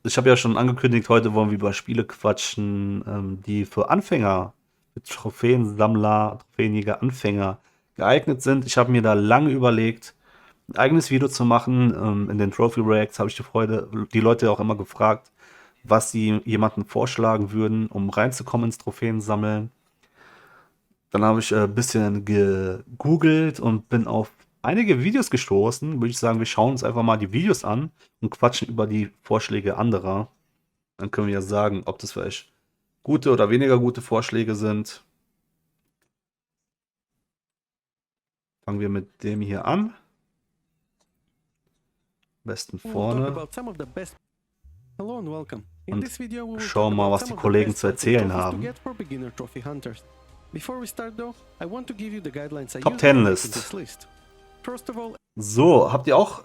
ich habe ja schon angekündigt, heute wollen wir über Spiele quatschen, die für Anfänger, für Trophäensammler, Trophäenjäger, Anfänger geeignet sind. Ich habe mir da lange überlegt, ein eigenes Video zu machen. In den Trophy Reacts habe ich die Leute auch immer gefragt, was sie jemanden vorschlagen würden, um reinzukommen ins Trophäensammeln. Dann habe ich ein bisschen gegoogelt und bin auf einige Videos gestoßen. Würde ich sagen, wir schauen uns einfach mal die Videos an und quatschen über die Vorschläge anderer. Dann können wir ja sagen, ob das vielleicht gute oder weniger gute Vorschläge sind. Fangen wir mit dem hier an. Am besten vorne. Und schauen mal, was die Kollegen zu erzählen haben. Top 10 List. So, habt ihr auch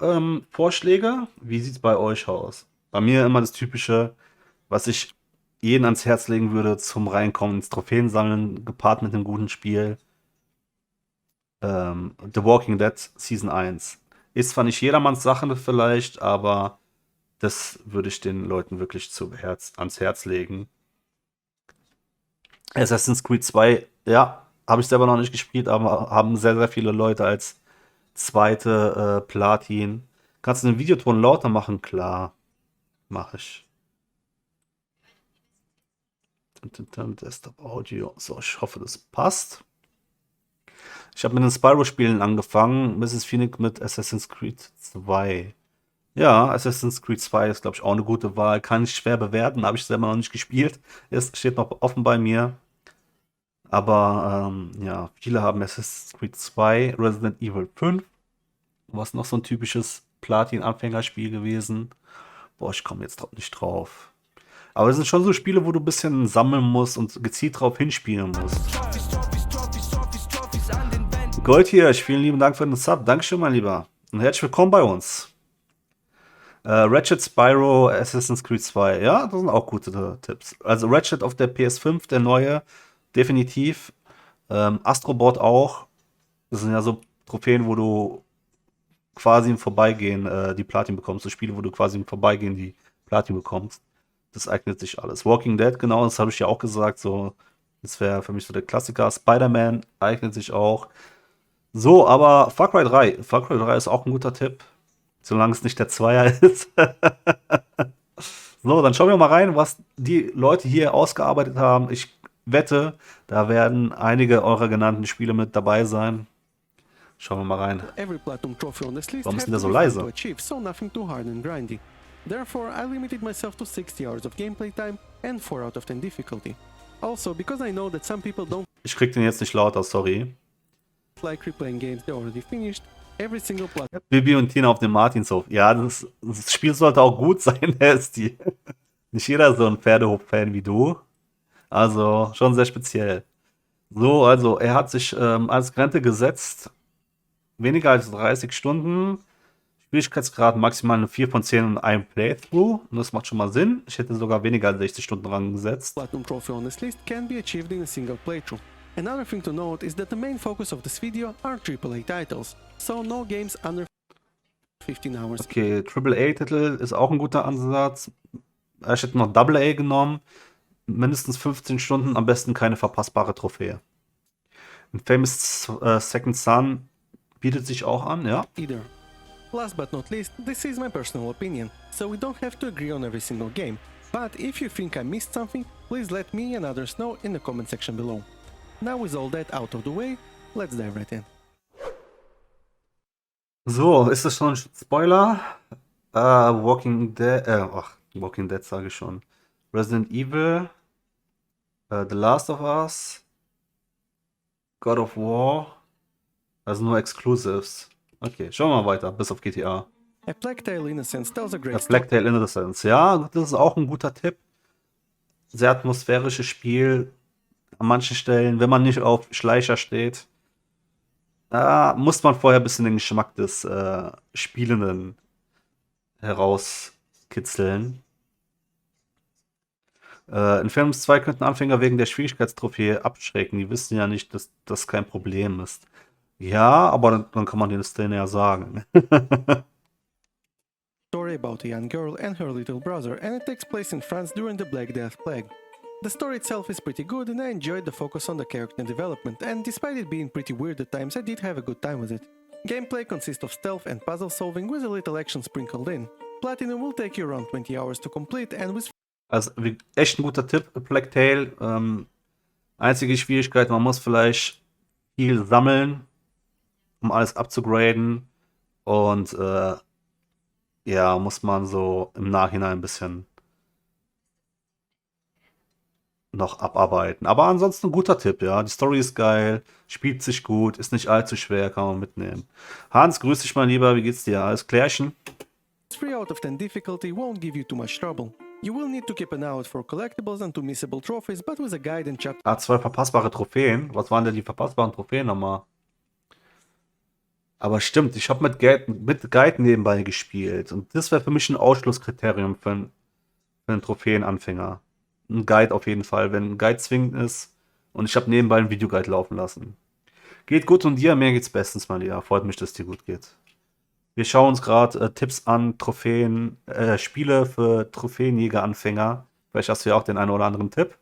Vorschläge? Wie sieht es bei euch aus? Bei mir immer das Typische, was ich jeden ans Herz legen würde zum Reinkommen ins Trophäensammeln, gepaart mit einem guten Spiel. The Walking Dead Season 1. Ist zwar nicht jedermanns Sache vielleicht, aber das würde ich den Leuten wirklich ans Herz legen. Assassin's Creed 2, ja, habe ich selber noch nicht gespielt, aber haben sehr, sehr viele Leute als zweite Platin. Kannst du den Videoton lauter machen? Klar, mache ich. Desktop Audio. So, ich hoffe, das passt. Ich habe mit den Spyro-Spielen angefangen. Mrs. Phoenix mit Assassin's Creed 2. Ja, Assassin's Creed 2 ist, glaube ich, auch eine gute Wahl. Kann ich schwer bewerten, habe ich selber noch nicht gespielt. Es steht noch offen bei mir. Aber ja, viele haben Assassin's Creed 2, Resident Evil 5. Was noch so ein typisches Platin-Anfängerspiel gewesen. Boah, ich komme jetzt nicht drauf. Aber es sind schon so Spiele, wo du ein bisschen sammeln musst und gezielt drauf hinspielen musst. Gold hier, vielen lieben Dank für den Sub. Dankeschön, mein Lieber. Und herzlich willkommen bei uns. Ratchet, Spyro, Assassin's Creed 2. Ja, das sind auch gute Tipps. Also Ratchet auf der PS5, der neue, definitiv. Astrobot auch. Das sind ja so Trophäen, wo du quasi im Vorbeigehen die Platin bekommst. So Spiele, wo du quasi im Vorbeigehen die Platin bekommst. Das eignet sich alles. Walking Dead, genau, das habe ich ja auch gesagt. So, das wäre für mich so der Klassiker. Spider-Man eignet sich auch. So, aber Far Cry 3. Far Cry 3 ist auch ein guter Tipp. Solange es nicht der Zweier ist. So, dann schauen wir mal rein, was die Leute hier ausgearbeitet haben. Ich wette, da werden einige eurer genannten Spiele mit dabei sein. Schauen wir mal rein. Warum ist denn der so leise? Therefore, I limited myself to 60 hours of gameplay time and 4 out of 10 difficulty. Also, because I know that some people don't Ich krieg den jetzt nicht lauter, sorry. like replaying games they already finished, every single platform. Bibi und Tina auf dem Martinshof. Ja, das Spiel sollte auch gut sein, der ist die. Nicht jeder ist so ein Pferdehof-Fan wie du. Also, schon sehr speziell. So, also, er hat sich als Grenze gesetzt. Weniger als 30 Stunden. Schwierigkeitsgrad maximal eine 4 von 10 in einem Playthrough. Und das macht schon mal Sinn. Ich hätte sogar weniger als 60 Stunden rangesetzt. Platinum Trophy on this list can be achieved in a single playthrough. Another thing to note is that the main focus of this video are AAA titles, so no games under 15 hours. Okay, AAA-Titel ist auch ein guter Ansatz. Ich hätte noch AA genommen. Mindestens 15 Stunden, am besten keine verpassbare Trophäe. Famous Second Son bietet sich auch an, ja. Either. Last but not least, this is my personal opinion, so we don't have to agree on every single game. But if you think I missed something, please let me and others know in the comment section below. Now with all that out of the way, let's dive right in. So, ist das schon ein Spoiler? Walking Dead sage ich schon. Resident Evil, The Last of Us, God of War, also nur Exclusives. Okay, schauen wir mal weiter, bis auf GTA. A Plague Tale Innocence tells a great Plague Tale Innocence, ja, das ist auch ein guter Tipp. Sehr atmosphärisches Spiel. An manchen Stellen, wenn man nicht auf Schleicher steht, muss man vorher ein bisschen den Geschmack des Spielenden herauskitzeln. In Infamous 2 könnten Anfänger wegen der Schwierigkeitstrophäe abschrecken. Die wissen ja nicht, dass das kein Problem ist. Ja, aber dann kann man den Szene ja sagen. story about a young girl and her little brother, and it takes place in France during the Black Death Plague. The story itself is pretty good, and I enjoyed the focus on the character development, and despite it being pretty weird at times, I did have a good time with it. Gameplay consists of stealth and puzzle solving with a little action sprinkled in. Platinum will take you around 20 hours to complete, and with Also echt ein guter Tipp, Black Tail. Einzige Schwierigkeit, man muss vielleicht viel sammeln, um alles abzugraden. Und ja, muss man so im Nachhinein ein bisschen noch abarbeiten. Aber ansonsten ein guter Tipp, ja. Die Story ist geil, spielt sich gut, ist nicht allzu schwer, kann man mitnehmen. Hans, grüß dich mal lieber, wie geht's dir? Alles klärchen? 3 out of 10 difficulty won't give you too much trouble. You will need to keep an eye out for collectibles and to missable trophies, but with a guide and chapter. Ah, 2 verpassbare Trophäen. Was waren denn die verpassbaren Trophäen nochmal? Aber stimmt, ich habe mit Guide nebenbei gespielt. Und das wäre für mich ein Ausschlusskriterium für einen Trophäenanfänger. Ein Guide auf jeden Fall, wenn ein Guide zwingend ist. Und ich habe nebenbei einen Videoguide laufen lassen. Geht gut und dir, mir geht's bestens, mein Lieber. Freut mich, dass es dir gut geht. Wir schauen uns gerade Tipps an, Spiele für Trophäenjäger-Anfänger. Vielleicht hast du ja auch den einen oder anderen Tipp.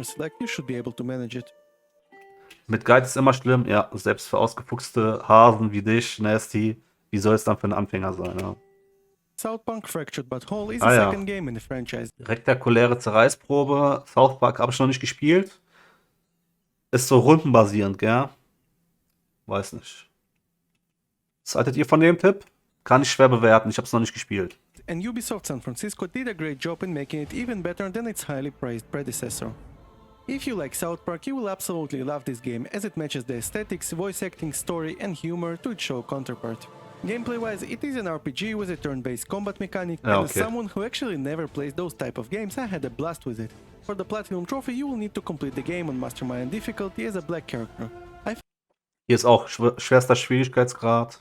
Select, you should be able to manage it. Mit Guide ist immer schlimm, ja, selbst für ausgefuchste Hasen wie dich, Nasty, wie soll es dann für einen Anfänger sein, ja? South Park Fractured But Whole is the second game in the franchise. Rektakuläre Zerreißprobe, South Park habe ich noch nicht gespielt. Ist so rundenbasierend, gell? Weiß nicht. Was haltet ihr von dem Tipp? Kann ich schwer bewerten, ich habe es noch nicht gespielt. And Ubisoft San Francisco did a great job in making it even better than its highly praised predecessor. If you like South Park, you will absolutely love this game as it matches the aesthetics, voice acting, story and humor to its show counterpart. Gameplay-wise, it is an RPG with a turn-based combat mechanic, and as someone who actually never plays those type of games, I had a blast with it. For the Platinum Trophy, you will need to complete the game on Mastermind difficulty as a black character. Hier ist auch schwerster Schwierigkeitsgrad.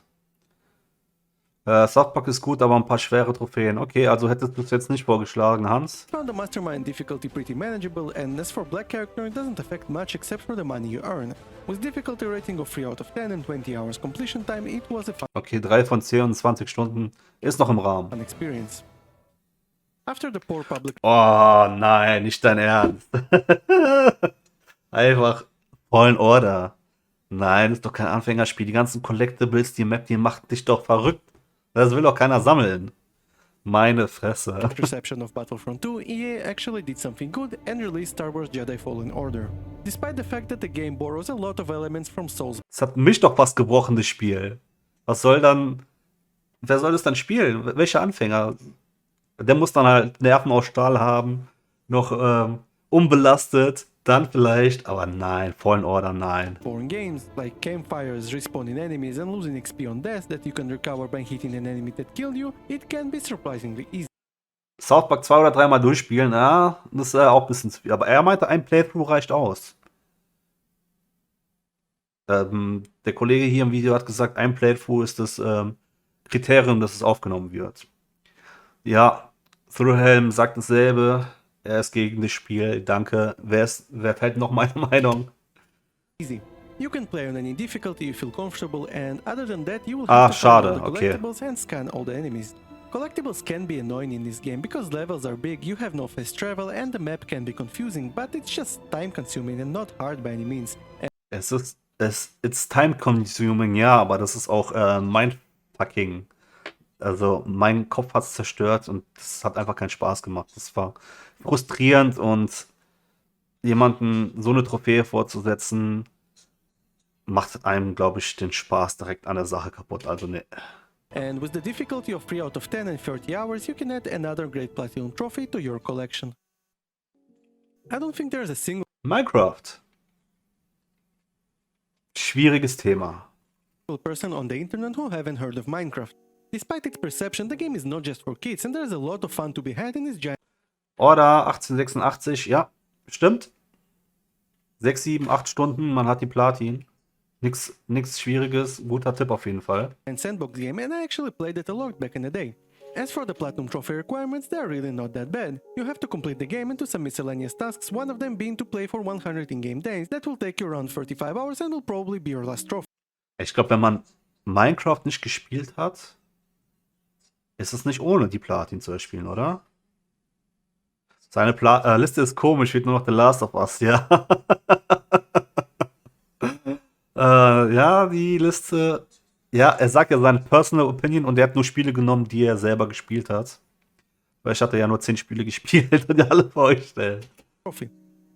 South Park ist gut, aber ein paar schwere Trophäen. Okay, also hättest du es jetzt nicht vorgeschlagen, Hans. Found the Mastermind difficulty pretty manageable, and as for black character, it doesn't affect much except for the money you earn. With difficulty rating of 3 out of 10 and 20 hours completion time, it was a fun Okay, 3 von 10 und 20 Stunden ist noch im Rahmen. experience. After the poor public Oh nein, nicht dein Ernst. Einfach Fallen Order. Nein, das ist doch kein Anfängerspiel. Die ganzen Collectibles, die Map, die macht dich doch verrückt. Das will doch keiner sammeln. Meine Fresse. perception of Battlefront 2, EA actually did something good and released Star Wars Jedi Fallen Order. Despite the fact that the game borrows a lot of elements from Souls. Das hat mich doch was gebrochen, das Spiel. Was soll dann... Wer soll das dann spielen? Welcher Anfänger? Der muss dann halt Nerven aus Stahl haben, noch unbelastet, dann vielleicht, aber nein, Fallen Order, nein. Boring games like campfires, respawning enemies and losing XP on death that you can recover by hitting an enemy that killed you, it can be surprisingly easy. South Park 2 oder 3 Mal durchspielen, ja, das ist auch ein bisschen zu viel. Aber er meinte, ein Playthrough reicht aus. Der Kollege hier im Video hat gesagt, ein Playthrough ist das Kriterium, dass es aufgenommen wird. Ja, Thrillhelm sagt dasselbe. Er ist gegen das Spiel. Danke. Wer fällt noch meine Meinung? Easy. You can play on any difficulty you feel comfortable, and other than that, you will have to find all the collectibles and scan all the enemies. Collectibles can be annoying in this game because levels are big, you have no fast travel, and the map can be confusing, but it's just time-consuming and not hard by any means. It's time-consuming, ja, aber das ist auch mindfucking. Also mein Kopf hat es zerstört und es hat einfach keinen Spaß gemacht. Das war frustrierend und jemanden so eine Trophäe vorzusetzen, macht einem, glaube ich, den Spaß direkt an der Sache kaputt. Also ne. And with the difficulty of 3 out of 10 and 30 hours, you can add another great Platinum Trophy to your collection. I don't think there's a single Minecraft. Schwieriges Thema. person on the internet who haven't heard of Minecraft. Despite its perception, the game is not just for kids and there's a lot of fun to be had in this giant Order 1886, ja, stimmt. 6, 7, 8 Stunden, man hat die Platin. Nix Schwieriges, guter Tipp auf jeden Fall. sandbox game, and I actually played it a lot back in the day. As for the Platinum Trophy requirements, they're really not that bad. You have to complete the game and do some miscellaneous tasks, one of them being to play for 100 in-game days. That will take you around 35 hours and will probably be your last trophy. Ich glaube, wenn man Minecraft nicht gespielt hat, ist es nicht ohne die Platin zu erspielen, oder? Seine Liste ist komisch, steht nur noch The Last of Us, ja. Ja, die Liste. Ja, er sagt ja seine Personal Opinion und er hat nur Spiele genommen, die er selber gespielt hat. Weil ich hatte ja nur 10 Spiele gespielt und die alle vorgestellt. Trophy.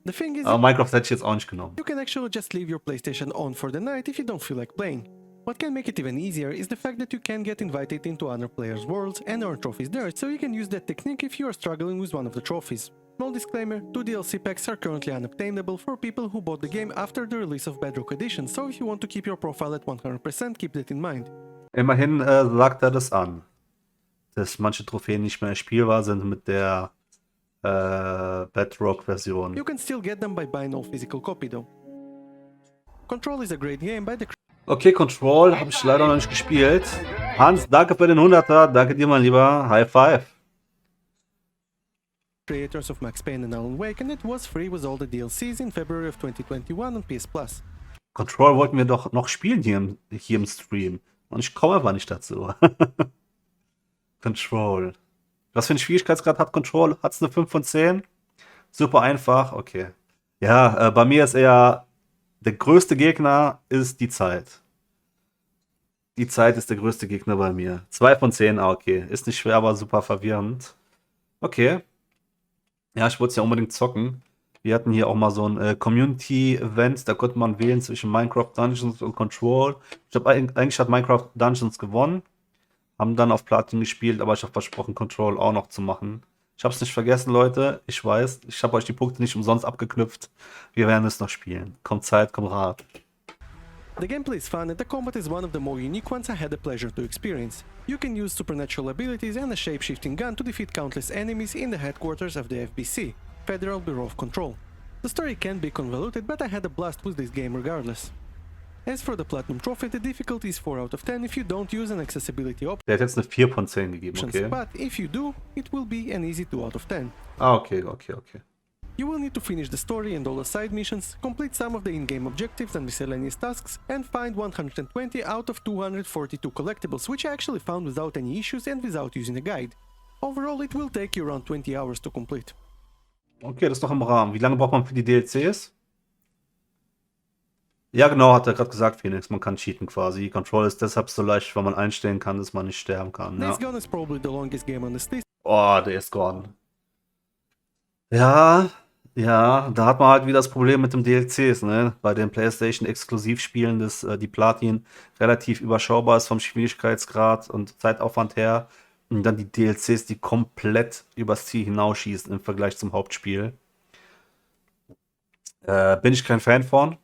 The thing is, Aber Minecraft hätte ich jetzt auch nicht genommen. you can actually just leave your PlayStation on for the night if you don't feel like playing. What can make it even easier is the fact that you can get invited into other players' worlds and earn trophies there, so you can use that technique if you are struggling with one of the trophies. Small disclaimer, 2 DLC packs are currently unobtainable for people who bought the game after the release of Bedrock Edition, so if you want to keep your profile at 100%, keep that in mind. Immerhin sagt er das an, dass manche Trophäen nicht mehr spielbar sind mit der Bedrock-Version. You can still get them by buying all physical copy though. Control is a great game by the Okay, Control habe ich leider noch nicht gespielt. Hans, danke für den 100er. Danke dir, mein Lieber. High Five. creators of Max Payne and Alan Wake, and it was free with all the DLCs in February of 2021 on PS Plus. Control wollten wir doch noch spielen hier im Stream. Und ich komme aber nicht dazu. Control. Was für einen Schwierigkeitsgrad hat Control? Hat es eine 5 von 10? Super einfach, okay. Ja, bei mir ist eher der größte Gegner ist die Zeit. Die Zeit ist der größte Gegner bei mir. 2 von 10, okay. Ist nicht schwer, aber super verwirrend. Okay. Ja, ich wollte es ja unbedingt zocken. Wir hatten hier auch mal so ein Community-Event, da konnte man wählen zwischen Minecraft Dungeons und Control. Ich glaube, eigentlich hat Minecraft Dungeons gewonnen. Haben dann auf Platin gespielt, aber ich habe versprochen, Control auch noch zu machen. Ich habe es nicht vergessen, Leute. Ich weiß, ich habe euch die Punkte nicht umsonst abgeknüpft. Wir werden es noch spielen. Kommt Zeit, kommt Rat. The gameplay is fun and the combat is one of the more unique ones I had the pleasure to experience. You can use supernatural abilities and a shape-shifting gun to defeat countless enemies in the headquarters of the FBC, Federal Bureau of Control. The story can be convoluted, but I had a blast with this game regardless. As for the Platinum Trophy, the difficulty is 4 out of 10 if you don't use an accessibility Der hat jetzt eine 4 von 10 gegeben, options, okay. but if you do, it will be an easy 2 out of 10. Ah, okay. You will need to finish the story and all the side missions, complete some of the in-game objectives and miscellaneous tasks, and find 120 out of 242 collectibles, which I actually found without any issues and without using a guide. Overall, it will take you around 20 hours to complete. Okay, das ist noch im Rahmen. Wie lange braucht man für die DLCs? Ja, genau, hat er gerade gesagt, Phoenix. Man kann cheaten quasi. Control ist deshalb so leicht, weil man einstellen kann, dass man nicht sterben kann. Ja. Days Gone is probably the longest game on this list. Oh, der ist gone. Ja, da hat man halt wieder das Problem mit den DLCs, ne? Bei den PlayStation-Exklusivspielen, dass die Platin relativ überschaubar ist vom Schwierigkeitsgrad und Zeitaufwand her. Und dann die DLCs, die komplett übers Ziel hinausschießen im Vergleich zum Hauptspiel. Bin ich kein Fan von.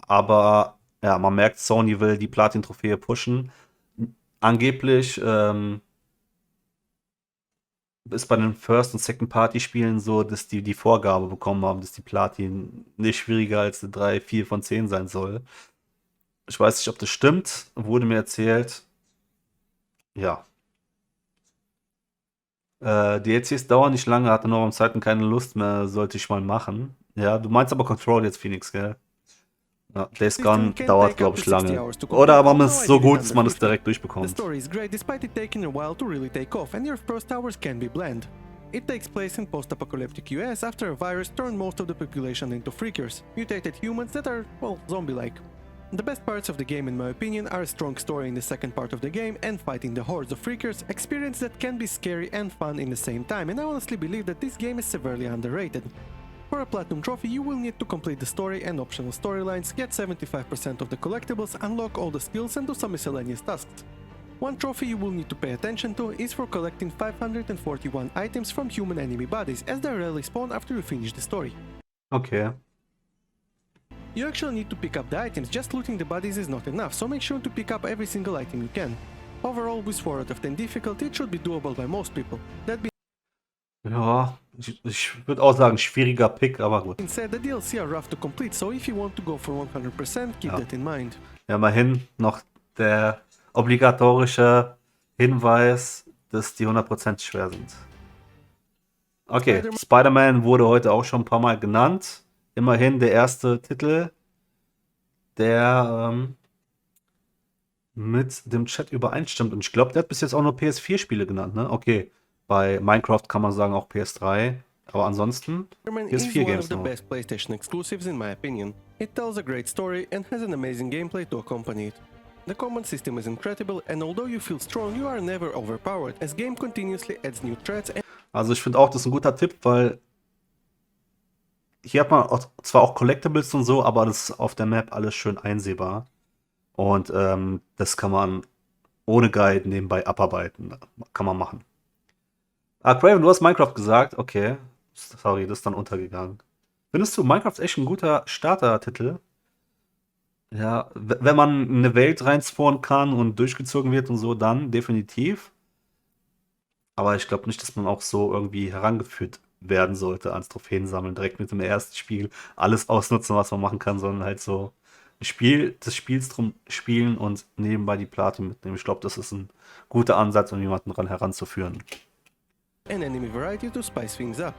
Aber ja, man merkt, Sony will die Platin-Trophäe pushen. Angeblich ist bei den First- und Second-Party-Spielen so, dass die Vorgabe bekommen haben, dass die Platin nicht schwieriger als eine 3, 4 von 10 sein soll. Ich weiß nicht, ob das stimmt. Wurde mir erzählt. Ja. DLCs dauern nicht lange, hatte noch am Zeiten keine Lust mehr, sollte ich mal machen. Ja, du meinst aber Control jetzt, Phoenix, gell? Ja, Days Gone dauert, glaube ich, lange. Oder aber man ist so gut, dass man es direkt The durchbekommt. story is great despite it taking a while to really take off, and your first hours can be bland. It takes place in post-apocalyptic US after a virus turned most of the population into freakers, mutated humans that are, well, zombie-like. The best parts of the game, in my opinion, are a strong story in the second part of the game and fighting the hordes of freakers, experience that can be scary and fun in the same time, and I honestly believe that this game is severely underrated. For a Platinum Trophy, you will need to complete the story and optional storylines, get 75% of the collectibles, unlock all the skills and do some miscellaneous tasks. One trophy you will need to pay attention to is for collecting 541 items from human enemy bodies, as they rarely spawn after you finish the story. Okay. You actually need to pick up the items, just looting the bodies is not enough, so make sure to pick up every single item you can. Overall, with 4 out of 10 difficulty, it should be doable by most people. That being Ja, ich würde auch sagen, schwieriger Pick, aber gut. said, the DLC are rough to complete, so if you want to go for 100%, keep Ja. that in mind. Ja, immerhin noch der obligatorische Hinweis, dass die 100% schwer sind. Okay, Spider-Man wurde heute auch schon ein paar Mal genannt. Immerhin der erste Titel, der mit dem Chat übereinstimmt. Und ich glaube, der hat bis jetzt auch nur PS4-Spiele genannt, ne? Okay, bei Minecraft kann man sagen auch PS3, aber ansonsten Spider-Man is one of PS4-Games the nur. best PlayStation exclusives in my opinion. It tells a great story and has an amazing gameplay to accompany it. The combat system is incredible, and although you feel strong, you are never overpowered, as game continuously adds new threats and Also ich finde auch, das ist ein guter Tipp, weil hier hat man zwar auch Collectibles und so, aber das ist auf der Map alles schön einsehbar. Und das kann man ohne Guide nebenbei abarbeiten. Kann man machen. Ah, Craven, du hast Minecraft gesagt. Okay. Sorry, das ist dann untergegangen. Findest du Minecraft echt ein guter Starter-Titel? Ja, wenn man in eine Welt reinspawnen kann und durchgezogen wird und so, dann definitiv. Aber ich glaube nicht, dass man auch so irgendwie herangeführt werden sollte ans Trophäensammeln, direkt mit dem ersten Spiel alles ausnutzen, was man machen kann, sondern halt so ein Spiel des Spiels drum spielen und nebenbei die Platin mitnehmen. Ich glaube, das ist ein guter Ansatz, um jemanden daran heranzuführen. enemy variety to spice things up.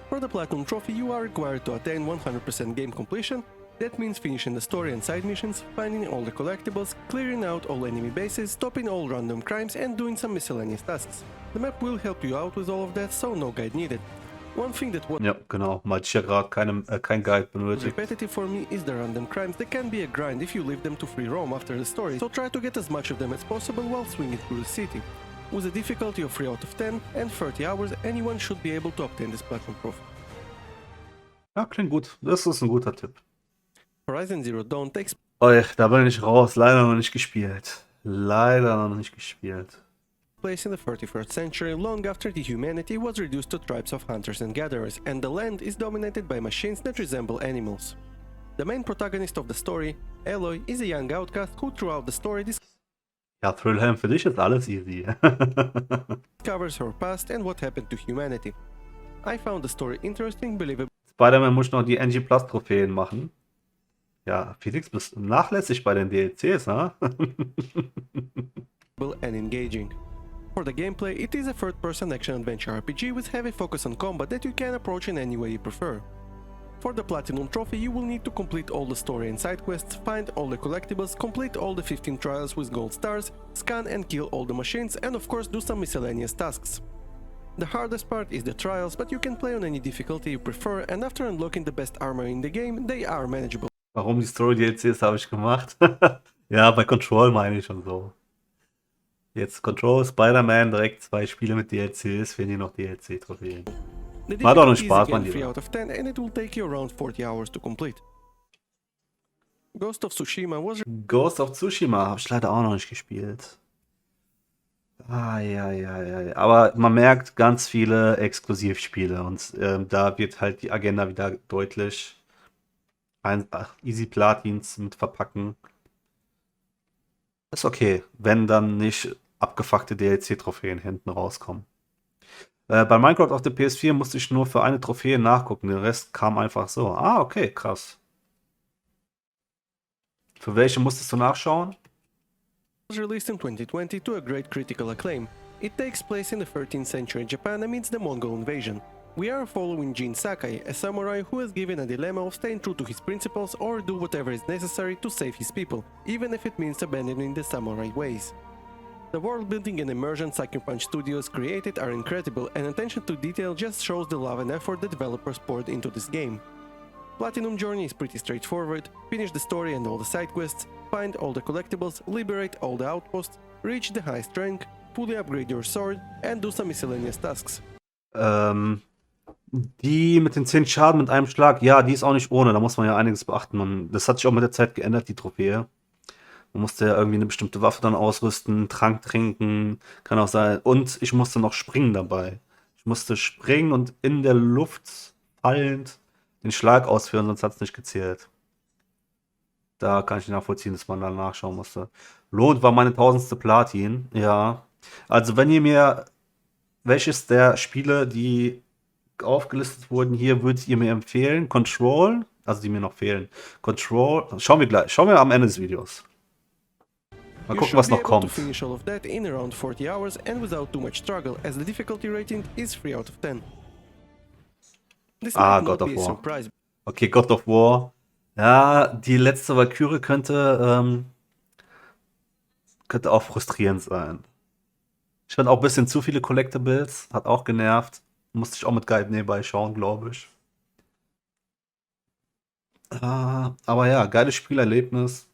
For the Platinum Trophy, you are required to attain 100% game completion. That means finishing the story and side missions, finding all the collectibles, clearing out all enemy bases, stopping all random crimes, and doing some miscellaneous tasks. The map will help you out with all of that, so no guide needed. One thing that was Ja, genau. Meinte ich ja gerade, kein Guide benötigt. repetitive for me is the random crimes. They can be a grind if you leave them to free roam after the story, so try to get as much of them as possible while swinging through the city. With a difficulty of 3 out of 10 and 30 hours, anyone should be able to obtain this Platinum Trophy. Ja, klingt gut. Das ist ein guter Tipp. Horizon Zero Dawn takes Da bin ich raus. Leider noch nicht gespielt. Leider noch nicht gespielt. place in the 31st century, long after the humanity was reduced to tribes of hunters and gatherers, and the land is dominated by machines that resemble animals. The main protagonist of the story, Aloy, is a young outcast who throughout the story Ja, Thrillhelm, für dich ist alles easy. discovers her past and what happened to humanity. I found the story interesting, believable, Spider-Man muss noch die NG Plus Trophäen machen. Ja, Felix, bist nachlässig bei den DLCs, ne? and engaging. For the gameplay, it is a third-person action-adventure RPG with heavy focus on combat that you can approach in any way you prefer. For the Platinum Trophy, you will need to complete all the story and side quests, find all the collectibles, complete all the 15 trials with gold stars, scan and kill all the machines, and of course do some miscellaneous tasks. The hardest part is the trials, but you can play on any difficulty you prefer, and after unlocking the best armor in the game, they are manageable. Warum die Story-DLCs habe ich gemacht? Ja, bei Control meine ich schon so. Jetzt Control, Spider-Man, direkt 2 Spiele mit DLCs, fehlen hier noch DLC-Trophäen. The Macht auch noch difficulty is Spaß, again mein 3 Lieber. out of 10, and it will take you around 40 hours to complete. Ghost of Tsushima was Ghost of Tsushima habe ich leider auch noch nicht gespielt. Ja. Aber man merkt ganz viele Exklusivspiele und da wird halt die Agenda wieder deutlich. Easy Platins mit verpacken. Ist okay, wenn dann nicht abgefuckte DLC-Trophäen hinten rauskommen. Bei Minecraft auf der PS4 musste ich nur für eine Trophäe nachgucken, der Rest kam einfach so. Ah, okay, krass. Für welche musstest du nachschauen? released in 2020 to a great critical acclaim. It takes place in the 13th century Japan amidst the Mongol invasion. We are following Jin Sakai, a samurai who is given a dilemma of staying true to his principles or do whatever is necessary to save his people, even if it means abandoning the samurai ways. The world building and immersion Sucker Punch Studios created are incredible, and attention to detail just shows the love and effort the developers poured into this game. Platinum Journey is pretty straightforward: finish the story and all the side quests, find all the collectibles, liberate all the outposts, reach the highest rank, fully upgrade your sword, and do some miscellaneous tasks. Die mit den 10 Schaden mit einem Schlag, ja, die ist auch nicht ohne, da muss man ja einiges beachten. Das hat sich auch mit der Zeit geändert, die Trophäe. Man musste ja irgendwie eine bestimmte Waffe dann ausrüsten, einen Trank trinken, kann auch sein. Und ich musste noch springen dabei. Ich musste springen und in der Luft fallend den Schlag ausführen, sonst hat es nicht gezählt. Da kann ich nachvollziehen, dass man da nachschauen musste. Lohnt war meine 1000. Platin, ja. Also wenn ihr mir welches der Spiele, die aufgelistet wurden, hier würdet ihr mir empfehlen? Control, also die mir noch fehlen. Control, schauen wir gleich, schauen wir am Ende des Videos. Mal gucken, was noch kommt. Finish all of that in around 40 hours and without too much struggle, as the difficulty rating is 3 out of 10. This might not God of be a War. surprise, Okay, God of War. Ja, die letzte Valkyrie könnte könnte auch frustrierend sein. Ich fand auch ein bisschen zu viele Collectibles, hat auch genervt. Musste ich auch mit Guide nebenbei schauen, glaube ich. Aber ja, geiles Spielerlebnis.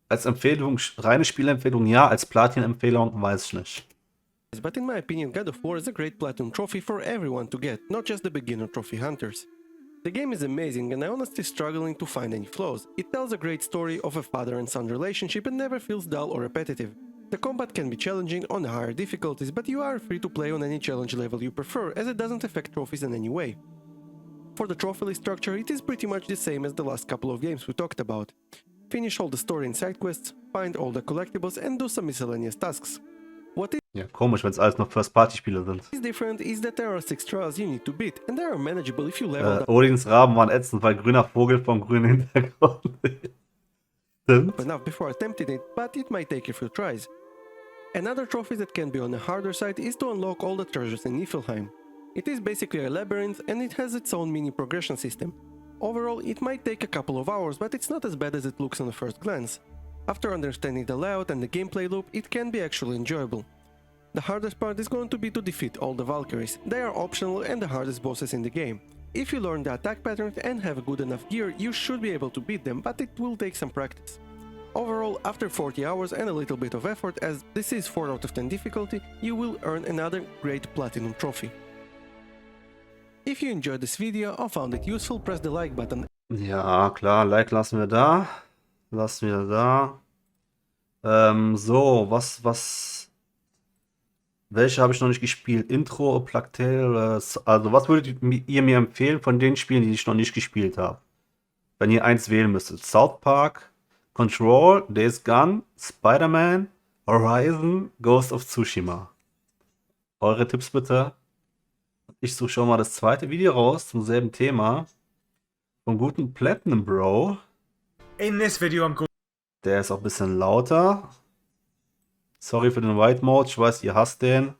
Als Empfehlung, reine Spielempfehlung ja, als Platin-Empfehlung weiß ich nicht. But in my opinion, God of War is a great platinum trophy for everyone to get, not just the beginner trophy hunters. The game is amazing and I honestly struggling to find any flaws. It tells a great story of a father and son relationship and never feels dull or repetitive. The combat can be challenging on the higher difficulties, but you are free to play on any challenge level you prefer, as it doesn't affect trophies in any way. For the trophy list structure, it is pretty much the same as the last couple of games we talked about. Finish all the story and side quests, find all the collectibles and do some miscellaneous tasks. What Ja, komisch, wenn es alles noch First-Party-Spiele sind. is different is that there are 6 trials you need to beat, and they are manageable if you level Odins Raben waren ätzend, weil grüner Vogel vom grünen Hintergrund. Stimmt. up enough before attempting it, but it might take a few tries. Another trophy that can be on the harder side is to unlock all the treasures in Niflheim. It is basically a labyrinth and it has its own mini progression system. Overall, it might take a couple of hours, but it's not as bad as it looks on the first glance. After understanding the layout and the gameplay loop, it can be actually enjoyable. The hardest part is going to be to defeat all the Valkyries. They are optional and the hardest bosses in the game. If you learn the attack patterns and have good enough gear, you should be able to beat them, but it will take some practice. Overall, after 40 hours and a little bit of effort, as this is 4 out of 10 difficulty, you will earn another great platinum trophy. If you enjoyed this video or found it useful, press the like button. Ja, klar, Like lassen wir da. Welche habe ich noch nicht gespielt? Intro, Plactel, also was würdet ihr mir empfehlen von den Spielen, die ich noch nicht gespielt habe? Wenn ihr eins wählen müsstet. South Park, Control, Days Gone, Spider-Man, Horizon, Ghost of Tsushima. Eure Tipps bitte. Ich suche schon mal das zweite Video raus zum selben Thema. Vom guten Platinum Bro. In this video I'm going. Der ist auch ein bisschen lauter. Sorry für den White Mode, ich weiß, ihr hasst den.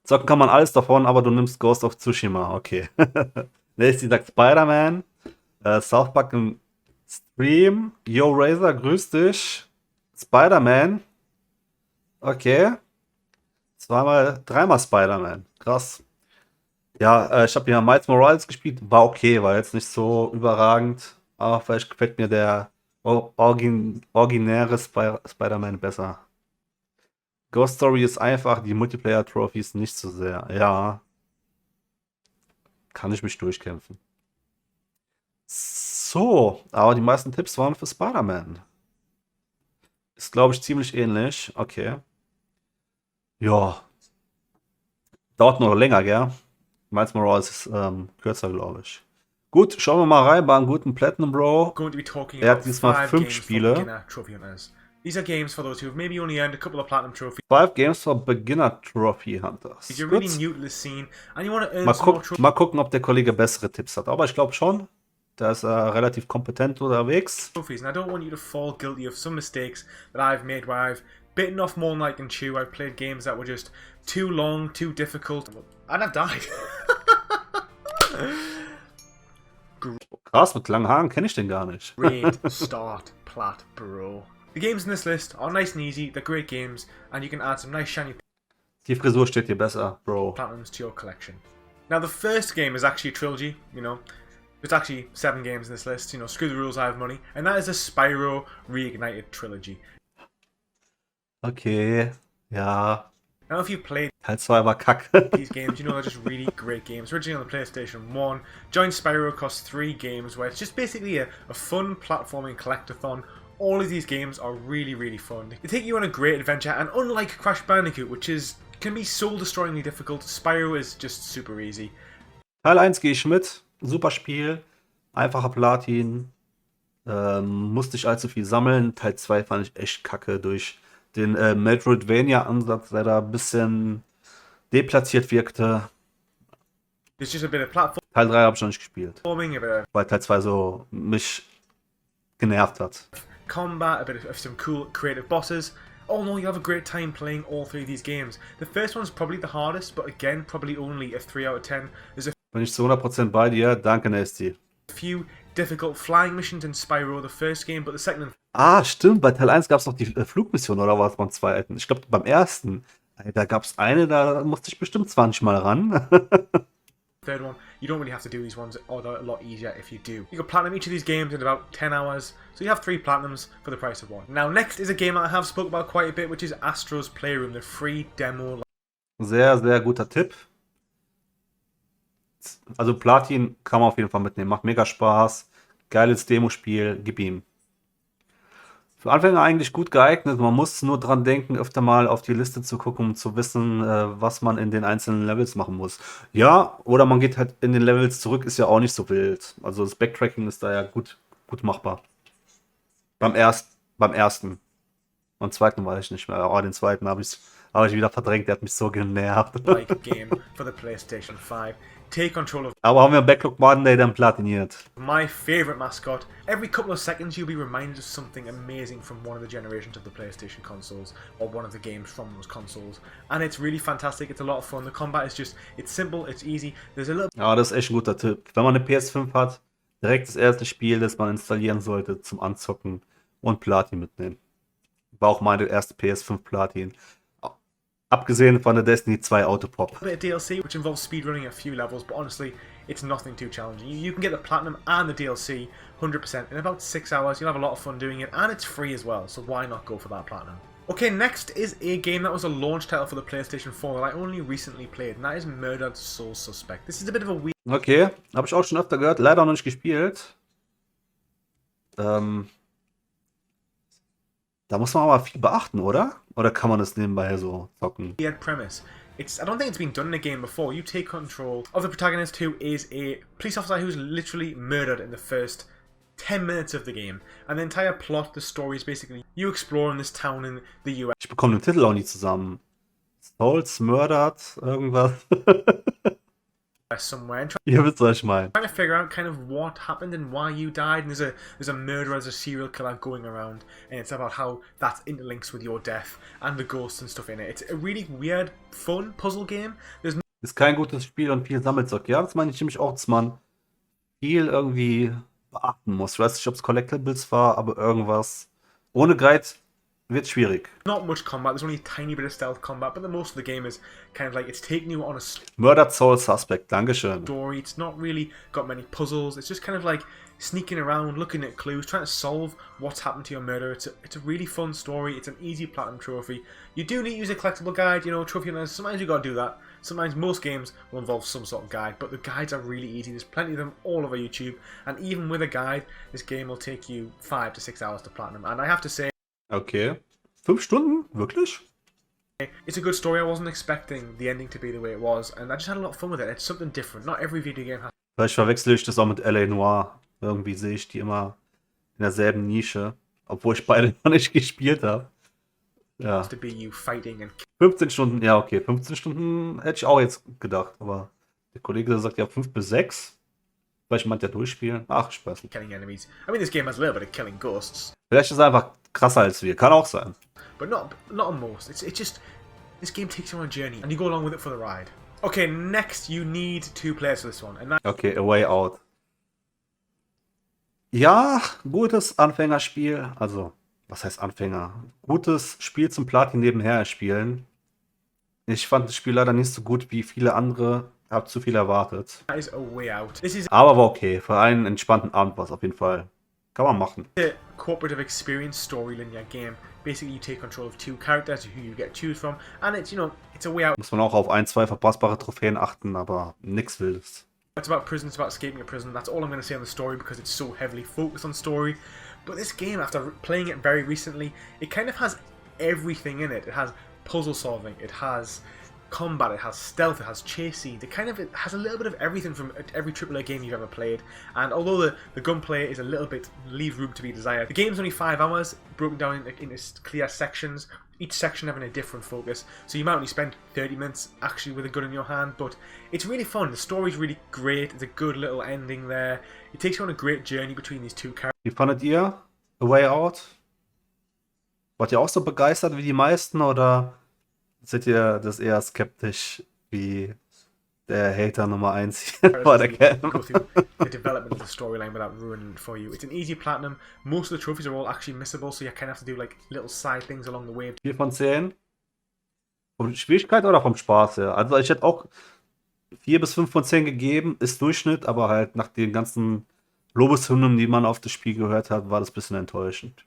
Zocken kann man alles davon, aber du nimmst Ghost of Tsushima, okay. Nächstes sagt Spider-Man. South Park im Stream. Yo Razor, grüß dich. Spider-Man. Okay. Dreimal Spider-Man. Krass. Ja, ich habe ja Miles Morales gespielt. War okay, war jetzt nicht so überragend. Aber vielleicht gefällt mir der originäre Spider-Man besser. Ghost Story ist einfach, die Multiplayer-Trophies nicht so sehr. Ja. Kann ich mich durchkämpfen. So, aber die meisten Tipps waren für Spider-Man. Ist, glaube ich, ziemlich ähnlich. Okay. Ja. Dauert noch länger, gell? Miles Morales ist kürzer, glaube ich. Gut, schauen wir mal rein bei einem guten Platinum Bro. Going to be talking Er hat about diesmal 5 5 games for Spiele. beginner trophy hunters. These are games for those who have maybe only earned a couple of platinum trophies. 5 Games for Beginner Trophy Hunters. If you're Gut. really new to the scene and you want to earn Mal, some more mal gucken, ob der Kollege bessere Tipps hat. Aber ich glaube schon. Der ist relativ kompetent unterwegs. trophies, and I don't want you to fall guilty of some mistakes that I've made where I've bitten off more than I can chew. I've played games that were just too long, too difficult, and I've died. Krass, mit langen Haaren kenne ich den gar nicht. Great start, Plat, bro. The games in this list are nice and easy, they're great games, and you can add some nice shiny Die Frisur steht dir besser, Bro. platinums to your collection. Now the first game is actually a trilogy, you know. There's actually 7 games in this list, you know, screw the rules, I have money. And that is a Spyro Reignited trilogy. Okay, ja. Now if you played Teil 2 war kacke. these games, you know they're just really great games. Originally on the PlayStation 1, Join Spyro costs 3 games, where it's just basically a fun platforming collectathon. All of these games are really, really fun. They take you on a great adventure, and unlike Crash Bandicoot, which can be soul-destroyingly difficult, Spyro is just super easy. Teil 1 gehe ich mit. Super Spiel. Einfacher Platin. Musste ich allzu viel sammeln. Teil 2 fand ich echt kacke durch den Metroidvania-Ansatz, der da ein bisschen deplatziert wirkte. It's just a bit of platforming, Teil 3 habe ich noch nicht gespielt, a bit of weil Teil 2 so mich genervt hat. combat, a bit of some cool creative bosses. Oh no, you have a great time playing all 3 of these games. The first one's probably the hardest, but again, probably only a 3 out of 10. There's a Bin ich zu 100% bei dir. Danke, Nasty. few difficult flying missions in Spyro, the first game, but the second and Ah, stimmt, bei Teil 1 gab es noch die Flugmission oder was beim zweiten? Ich glaube, beim ersten. Da gab es eine, da musste ich bestimmt 20 Mal ran. Third one, you don't really have to do these ones, or they're a lot easier if you do. You can platinum each of these games in about 10 hours, so you have 3 platinums for the price of 1. Now, next is a game that I have spoke about quite a bit, which is Astro's Playroom, the free demo. Sehr, sehr guter Tipp. Also Platin kann man auf jeden Fall mitnehmen. Macht mega Spaß. Geiles Demospiel. Gib ihm. Für Anfänger eigentlich gut geeignet. Man muss nur dran denken, öfter mal auf die Liste zu gucken, um zu wissen, was man in den einzelnen Levels machen muss. Ja, oder man geht halt in den Levels zurück, ist ja auch nicht so wild. Also das Backtracking ist da ja gut machbar. Beim ersten. Beim zweiten weiß ich nicht mehr. Aber den zweiten habe ich wieder verdrängt. Der hat mich so genervt. Like game for the PlayStation 5. Take control of Aber haben wir Backlog Monday dann platiniert. my favorite mascot. Every couple of seconds you'll be reminded of something amazing from one of the generations of the PlayStation consoles or one of the games from those consoles. And it's really fantastic. It's a lot of fun. The combat is just, it's simple, it's easy. There's a little Ja, das ist echt ein guter Tipp. Wenn man eine PS5 hat, direkt das erste Spiel, das man installieren sollte zum Anzocken und Platin mitnehmen. War auch meine erste PS5 Platin. Abgesehen von der Destiny 2 Autopop. bit of DLC which involves speedrunning a few levels, but honestly, it's nothing too challenging. You can get the platinum and the DLC 100% in about 6 hours. You'll have a lot of fun doing it, and it's free as well, so why not go for that platinum? Okay, next is a game that was a launch title for the PlayStation 4 that I only recently played, and that is Murdered Soul Suspect. This is a bit of a weird Okay, habe ich auch schon öfter gehört, leider noch nicht gespielt. Da muss man aber viel beachten, oder? Oder kann man das nebenbei so zocken? premise. I don't think it's been done in a game before. You take control of the protagonist, who is a police officer who's literally murdered in the first 10 minutes of the game. And the entire plot, the story is basically you exploring this town in the US. Ich bekomme den Titel auch nicht zusammen. Souls murdered, irgendwas. Somewhere and Ihr wisst, was ich meine. trying to figure out kind of what happened and why you died. And there's a murderer, there's a serial killer going around, and it's about how that interlinks with your death and the ghosts and stuff in it. It's a really weird, fun puzzle game. There's Ist kein gutes Spiel und viel Sammelzeug. Ja, das meine ich nämlich auch, dass man viel irgendwie beachten muss. Ich weiß nicht, ob es Collectibles war, aber irgendwas. Ohne Guide wird schwierig. not much combat. There's only a tiny bit of stealth combat, but the most of the game is kind of like it's taking you on a Murdered Soul Suspect, Dankeschön. story. It's not really got many puzzles. It's just kind of like sneaking around, looking at clues, trying to solve what's happened to your murder. It's a really fun story. It's an easy platinum trophy. You do need to use a collectible guide, you know, trophy hunters. Sometimes you gotta do that. Sometimes most games will involve some sort of guide, but the guides are really easy. There's plenty of them all over YouTube, and even with a guide, this game will take you 5 to 6 hours to platinum. And I have to say, Okay. 5 Stunden? Wirklich? it's a good story. I wasn't expecting the ending to be the way it was, and I just had a lot of fun with it. It's something different. Not every video game has Vielleicht verwechsel ich das auch mit LA Noire. Irgendwie sehe ich die immer in derselben Nische. Obwohl ich beide noch nicht gespielt habe. Ja. to be you fighting and 15 Stunden, ja okay. 15 Stunden hätte ich auch jetzt gedacht. Aber der Kollege sagt ja 5 bis 6. Vielleicht meint er durchspielen. Ach, ich weiß nicht. killing enemies. I mean, this game has a little bit of killing ghosts, Vielleicht ist er einfach krasser als wir. Kann auch sein. but not on most. It's just this game takes you on a journey, and you go along with it for the ride. Okay, next you need 2 players for this one, and that Okay, A Way Out. Ja, gutes Anfängerspiel. Also, was heißt Anfänger? Gutes Spiel zum Platin nebenher spielen. Ich fand das Spiel leider nicht so gut wie viele andere. Hab zu viel erwartet. is A Way Out. This is Aber war okay. Für einen entspannten Abend war es auf jeden Fall. Kann man machen. a cooperative experience story linear game. Basically, you take control of 2 characters who you get to choose from, and it's, you know, it's a way out. Muss man auch auf 1, 2 verpassbare Trophäen achten, aber nix Wildes. It's about prison, it's about escaping a prison. That's all I'm going to say on the story because it's so heavily focused on story. But this game, after playing it very recently, it kind of has everything in it. It has puzzle solving, it has combat, it has stealth, it has chase scenes. It has a little bit of everything from every AAA game you've ever played. And although the gunplay is a little bit, leaves room to be desired, the game's only 5 hours, broken down into clear sections, each section having a different focus. So you might only spend 30 minutes actually with a gun in your hand, but it's really fun. The story's really great. There's a good little ending there. It takes you on a great journey between these 2 characters. Wie fandet ihr A Way Out? Wart ihr auch so begeistert wie die meisten oder seht ihr das eher skeptisch wie Der Hater Nummer 1 hier war der Kerl. Go through the development of the storyline without ruining it for you. It's an easy platinum. Most of the trophies are all actually missable, so you kind of have to do like little side things along the way. 4 von 10. Vom Schwierigkeit oder vom Spaß her? Also ich hätte auch 4 bis 5 von 10 gegeben, ist Durchschnitt, aber halt nach den ganzen Lobeshymnen, die man auf das Spiel gehört hat, war das ein bisschen enttäuschend.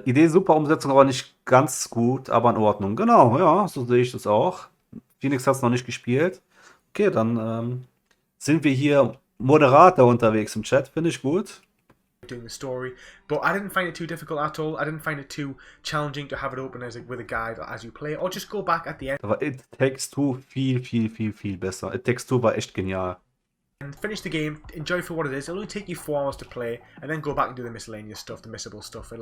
Idee super, Umsetzung aber nicht ganz gut, aber in Ordnung. Genau, ja, so sehe ich das auch. Phoenix hat es noch nicht gespielt. Okay, dann sind wir hier moderater unterwegs im Chat, finde ich gut. Doing the story, but I didn't find it too difficult at all. I didn't find it too challenging to have it open with a guide as you play, or just go back at the end. Aber It Takes Two viel besser. It Takes Two war echt genial. And finish the game, enjoy for what it is. It'll only take you 4 hours to play, and then go back and do the miscellaneous stuff, the missable stuff.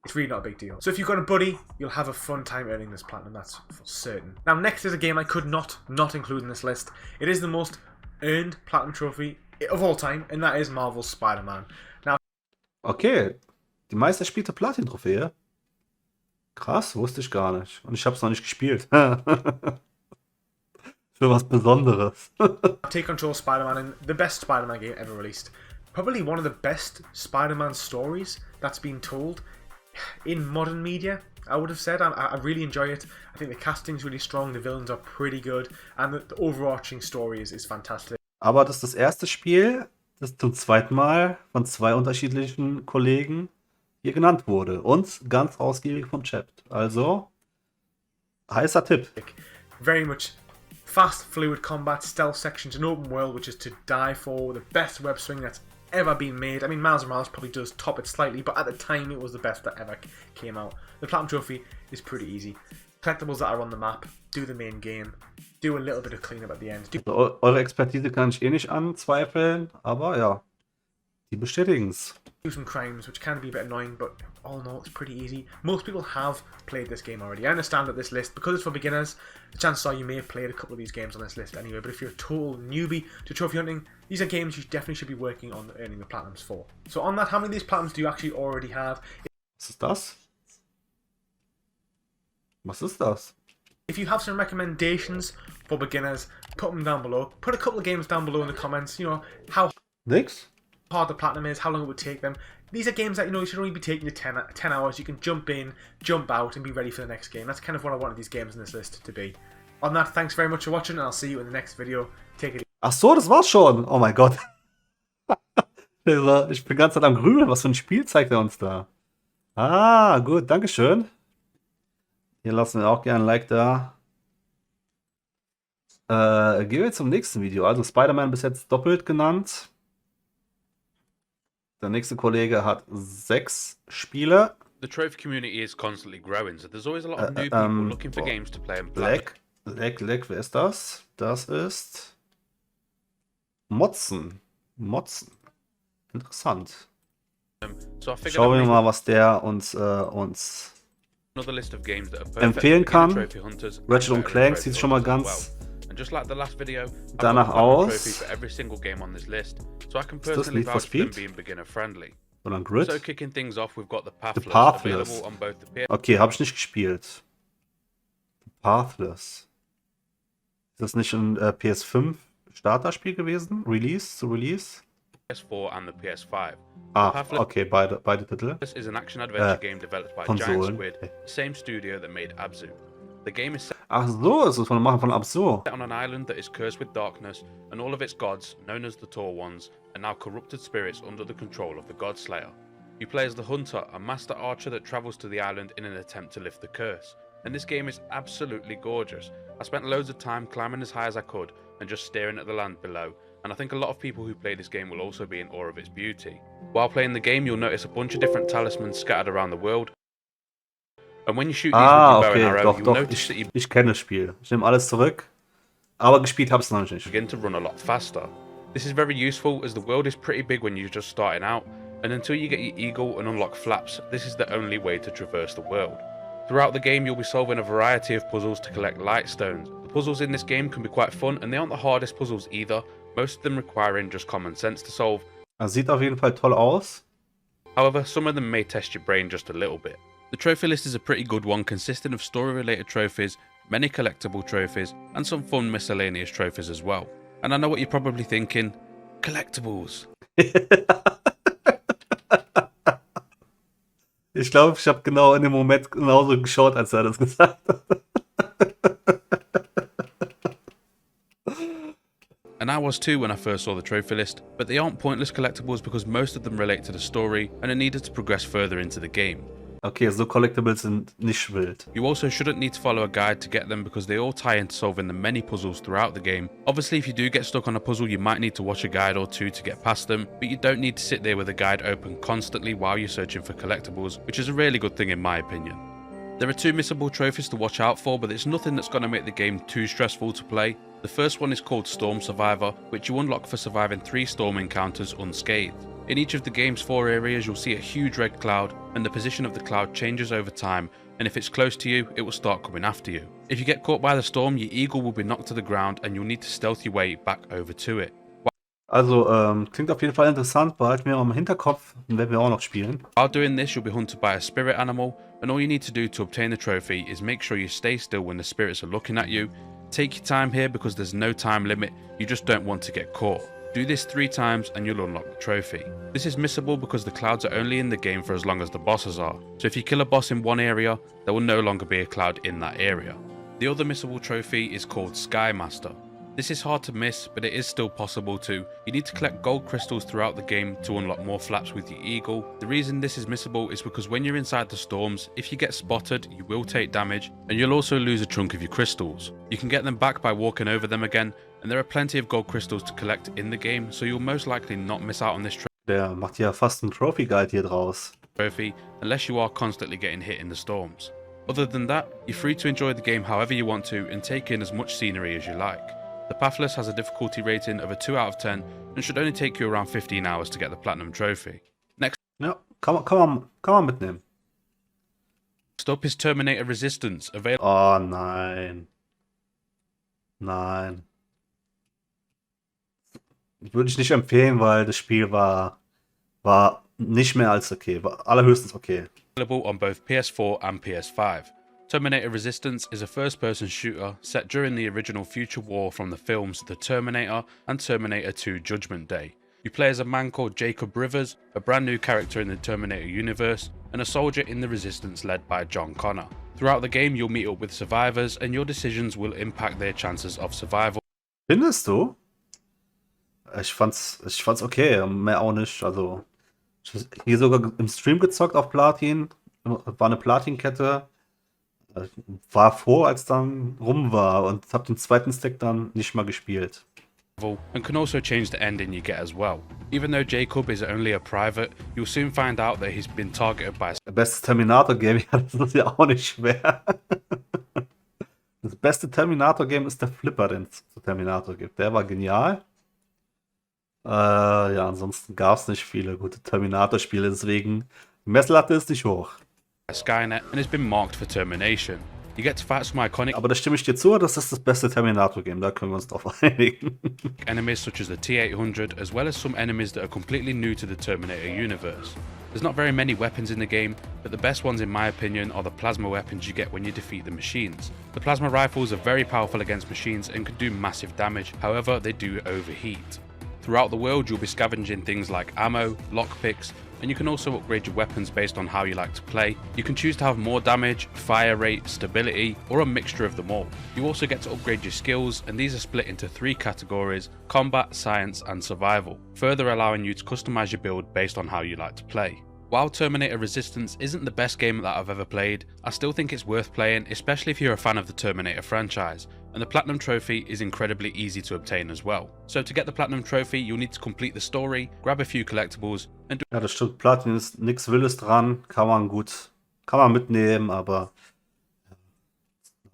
It's really not a big deal. So if you've got a buddy, you'll have a fun time earning this platinum, that's for certain. Now next is a game I could not include in this list. It is the most earned platinum trophy of all time, and that is Marvel's Spider-Man. Now, okay, die meistgespielte Platin-Trophäe. Krass, wusste ich gar nicht. Und ich habe es noch nicht gespielt. Für was Besonderes. Take Control Spider-Man, and the best Spider-Man game ever released. Probably one of the best Spider-Man stories that's been told in modern media, I would have said. I really enjoy it. I think the casting's really strong, the villains are pretty good, and the overarching story is fantastic. Aber das ist das erste Spiel, das zum zweiten Mal von 2 unterschiedlichen Kollegen hier genannt wurde. Und ganz ausgiebig vom Chat. Also, heißer Tipp. Very much fast, fluid combat, stealth sections, an open world which is to die for, the best web swing that's ever been made. I mean, Miles Morales probably does top it slightly, but at the time it was the best that ever came out. The Platinum Trophy is pretty easy. Collectibles that are on the map, do the main game, do a little bit of cleanup at the end. Also, eure Expertise kann ich eh nicht anzweifeln, aber ja, die bestätigen's. Do some crimes, which can be a bit annoying, but all in all, it's pretty easy. Most people have played this game already. I understand that this list, because it's for beginners, the chances are you may have played a couple of these games on this list anyway, but if you're a total newbie to trophy hunting, these are games you definitely should be working on earning the platinums for. So on that, how many of these platinums do you actually already have? Was ist das? Was ist das? If you have some recommendations for beginners, put them down below. Put a couple of games down below in the comments, you know, how Nix? hard the platinum is, how long it would take them. These are games that, you know, you should only be taking you 10 hours. You can jump in, jump out, and be ready for the next game. That's kind of what I wanted these games in this list to be. On that, thanks very much for watching, and I'll see you in the next video. Take it easy. Ach so, das war's schon. Oh mein Gott. Ich bin ganz am Grübeln. Was für ein Spiel zeigt er uns da? Ah, gut, dankeschön. Hier lassen wir auch gerne ein Like da. Gehen wir zum nächsten Video. Also Spider-Man bis jetzt doppelt genannt. Der nächste Kollege hat 6 Spiele. The trophy community is constantly growing, so there's always a lot of new people looking for games to play and play. Leck, wer ist das? Das ist Motzen. Interessant. So I figured Schauen wir I'd mal, was der uns another list of games that are perfect empfehlen for kann. beginner trophy hunters Ratchet and und Clank trophy sieht schon mal hunters as ganz well. And just like the last video, I've danach got a platinum aus. trophy for every single game on this list, so I can Ist das personally Need for vouch for them Speed? being beginner friendly. Sondern Grid. So kicking things off, we've got the Pathless, Pathless. available on both the PS Okay, habe ich nicht gespielt. Pathless. Ist das nicht ein PS5 Starterspiel gewesen? Release? PS4 and the PS5. Ah, Pathless okay, beide Titel. This is an action-adventure game developed by Giant Konsolen. Squid, the same studio that made Abzu. The game is set Ach so, ist es von machen von Abso. on an island that is cursed with darkness, and all of its gods, known as the Tall Ones, are now corrupted spirits under the control of the God Slayer. You play as the Hunter, a master archer that travels to the island in an attempt to lift the curse. And this game is absolutely gorgeous. I spent loads of time climbing as high as I could and just staring at the land below, and I think a lot of people who play this game will also be in awe of its beauty. While playing the game, you'll notice a bunch of different talismans scattered around the world. And when you shoot these with your bow Okay, and arrow, doch, you'll notice that you ich kenne das Spiel. Ich nehme alles zurück. Aber gespielt habe ich es noch nicht. begin to run a lot faster. This is very useful as the world is pretty big when you're just starting out, and until you get your eagle and unlock flaps, this is the only way to traverse the world. Throughout the game, you'll be solving a variety of puzzles to collect light stones. The puzzles in this game can be quite fun, and they aren't the hardest puzzles either, most of them requiring just common sense to solve. Das sieht auf jeden Fall toll aus. However, some of them may test your brain just a little bit. The trophy list is a pretty good one, consisting of story-related trophies, many collectible trophies, and some fun miscellaneous trophies as well. And I know what you're probably thinking, collectibles. Ich glaube, ich habe genau in dem Moment genauso geschaut, als er das gesagt hat. And I was too when I first saw the trophy list, but they aren't pointless collectibles because most of them relate to the story and are needed to progress further into the game. Okay, so Collectibles sind nicht wild. You also shouldn't need to follow a guide to get them because they all tie into solving the many puzzles throughout the game. Obviously, if you do get stuck on a puzzle, you might need to watch a guide or two to get past them, but you don't need to sit there with a guide open constantly while you're searching for collectibles, which is a really good thing in my opinion. There are 2 missable trophies to watch out for, but it's nothing that's going to make the game too stressful to play. The first one is called Storm Survivor, which you unlock for surviving 3 storm encounters unscathed. In each of the game's 4 areas, you'll see a huge red cloud, and the position of the cloud changes over time, and if it's close to you, it will start coming after you. If you get caught by the storm, your eagle will be knocked to the ground, and you'll need to stealth your way back over to it. Also, klingt auf jeden Fall interessant, behalten wir im Hinterkopf, und werden wir auch noch spielen. While doing this, you'll be hunted by a spirit animal, and all you need to do to obtain the trophy is make sure you stay still when the spirits are looking at you. Take your time here because there's no time limit, you just don't want to get caught. Do this 3 times and you'll unlock the trophy. This is missable because the clouds are only in the game for as long as the bosses are. So if you kill a boss in one area, there will no longer be a cloud in that area. The other missable trophy is called Sky Master. This is hard to miss, but it is still possible too. You need to collect gold crystals throughout the game to unlock more flaps with your eagle. The reason this is missable is because when you're inside the storms, if you get spotted, you will take damage, and you'll also lose a chunk of your crystals. You can get them back by walking over them again, and there are plenty of gold crystals to collect in the game, so you'll most likely not miss out on this Der macht ja fast einen Trophy Guide hier draus. trophy unless you are constantly getting hit in the storms. Other than that, you're free to enjoy the game however you want to and take in as much scenery as you like. The Pathless has a difficulty rating of a 2 out of 10 and should only take you around 15 hours to get the Platinum Trophy. Next Ja, kann man mitnehmen. up is Terminator Resistance, available Oh nein. Nein. Würde ich nicht empfehlen, weil das Spiel war nicht mehr als okay. War allerhöchstens okay. on both PS4 and PS5. Terminator Resistance is a first-person shooter set during the original future war from the films The Terminator and Terminator 2 Judgment Day. You play as a man called Jacob Rivers, a brand new character in the Terminator universe, and a soldier in the Resistance led by John Connor. Throughout the game, you'll meet up with survivors, and your decisions will impact their chances of survival. Findest du? Ich fand's okay, mehr auch nicht. Also, ich hab hier sogar im Stream gezockt auf Platin. War eine Platin-Kette. War froh, als dann rum war und hab den zweiten Stack dann nicht mal gespielt. And can also change the ending you get as well. Even though Jacob is only a private, you'll soon find out that he's been targeted by Bestes Terminator-Game, ja, das ist ja auch nicht schwer. Das beste Terminator-Game ist der Flipper, den es zu Terminator gibt. Der war genial. Ja, ansonsten gab es nicht viele gute Terminator-Spiele, deswegen die Messlatte ist nicht hoch. Skynet and has been marked for termination. You get to fight some iconic Aber da stimme ich dir zu, das ist das beste Terminator-Game, da können wir uns drauf einigen. enemies such as the T-800, as well as some enemies that are completely new to the Terminator universe. There's not very many weapons in the game, but the best ones in my opinion are the plasma weapons you get when you defeat the machines. The plasma rifles are very powerful against machines and can do massive damage, however they do overheat. Throughout the world you'll be scavenging things like ammo, lockpicks, and you can also upgrade your weapons based on how you like to play. You can choose to have more damage, fire rate, stability, or a mixture of them all. You also get to upgrade your skills, and these are split into 3 categories: combat, science, and survival, further allowing you to customize your build based on how you like to play. While Terminator Resistance isn't the best game that I've ever played, I still think it's worth playing, especially if you're a fan of the Terminator franchise, and the Platinum Trophy is incredibly easy to obtain as well. So to get the Platinum Trophy, you'll need to complete the story, grab a few collectibles, and do Ja, das stimmt, Platin ist nichts Wildes dran, kann man mitnehmen, aber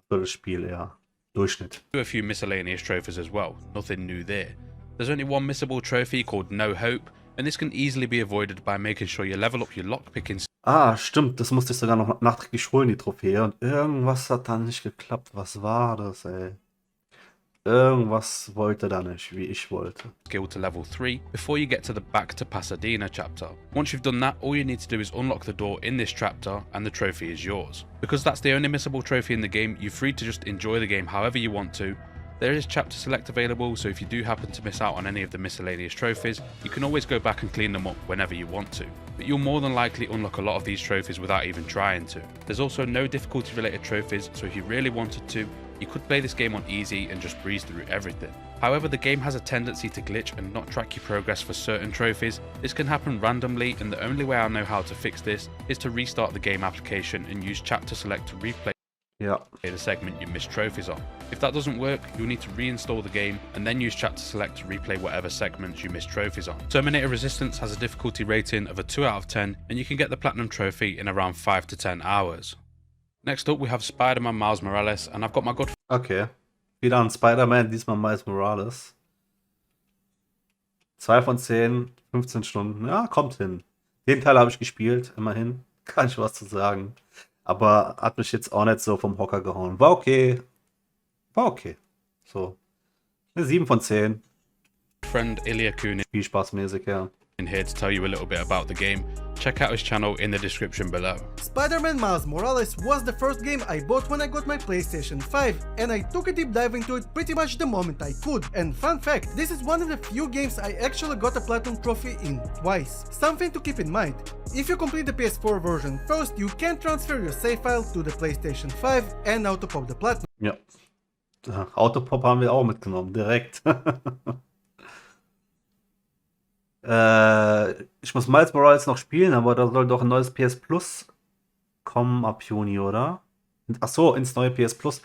für das Spiel eher Durchschnitt. a few miscellaneous trophies as well, nothing new there. There's only one missable trophy called No Hope, and this can easily be avoided by making sure you level up your lockpicking Ah, stimmt, das musste ich sogar noch nachträglich holen, die Trophäe. Und irgendwas hat dann nicht geklappt. Was war das, ey? irgendwas wollte da nicht, wie ich wollte. skill to level 3 before you get to the Back to Pasadena chapter. Once you've done that, all you need to do is unlock the door in this chapter and the trophy is yours. Because that's the only missable trophy in the game, you're free to just enjoy the game however you want to. There is chapter select available, so if you do happen to miss out on any of the miscellaneous trophies, you can always go back and clean them up whenever you want to. But you'll more than likely unlock a lot of these trophies without even trying to. There's also no difficulty related trophies, so if you really wanted to, you could play this game on easy and just breeze through everything. However, the game has a tendency to glitch and not track your progress for certain trophies. This can happen randomly, and the only way I know how to fix this is to restart the game application and use chapter select to replay the segment you missed trophies on. If that doesn't work, you'll need to reinstall the game and then use chapter select to replay whatever segments you missed trophies on. Terminator Resistance has a difficulty rating of a 2 out of 10, and you can get the Platinum Trophy in around 5 to 10 hours. Next up we have Spider-Man Miles Morales, and I've got my good Okay. Wieder ein Spider-Man, diesmal Miles Morales. 2 von 10, 15 Stunden. Ja, kommt hin. Den Teil habe ich gespielt, immerhin. Kann ich was zu sagen. Aber hat mich jetzt auch nicht so vom Hocker gehauen. War okay. War okay. So. Eine 7 von 10. friend Ilya Kunin Spielspaßmäßig, ja. in here to tell you a little bit about the game. Check out his channel in the description below. Spider-Man Miles Morales was the first game I bought when I got my PlayStation 5, and I took a deep dive into it pretty much the moment I could. And fun fact, this is one of the few games I actually got a Platinum Trophy in twice. Something to keep in mind, if you complete the PS4 version first, you can transfer your save file to the PlayStation 5 and autopop the Platinum. Ja. Autopop haben wir auch mitgenommen, direkt. Ich muss Miles Morales noch spielen, aber da soll doch ein neues PS Plus kommen ab Juni, oder? Ach so, ins neue PS Plus.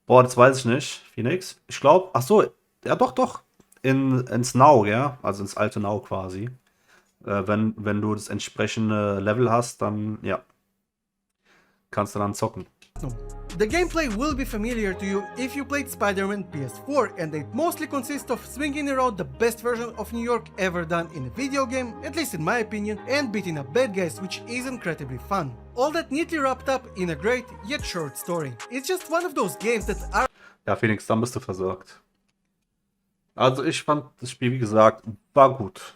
Boah, das weiß ich nicht. Phoenix? Ich glaube, ach so, ja doch. Ins Now, ja? Also ins alte Now quasi. Wenn du das entsprechende Level hast, dann, ja. Kannst du dann zocken. The gameplay will be familiar to you if you played Spider-Man PS4, and it mostly consists of swinging around the best version of New York ever done in a video game, at least in my opinion, and beating up bad guys, which is incredibly fun. All that neatly wrapped up in a great yet short story. It's just one of those games that are... Ja, Phoenix, dann bist du versorgt. Also ich fand das Spiel, wie gesagt, war gut.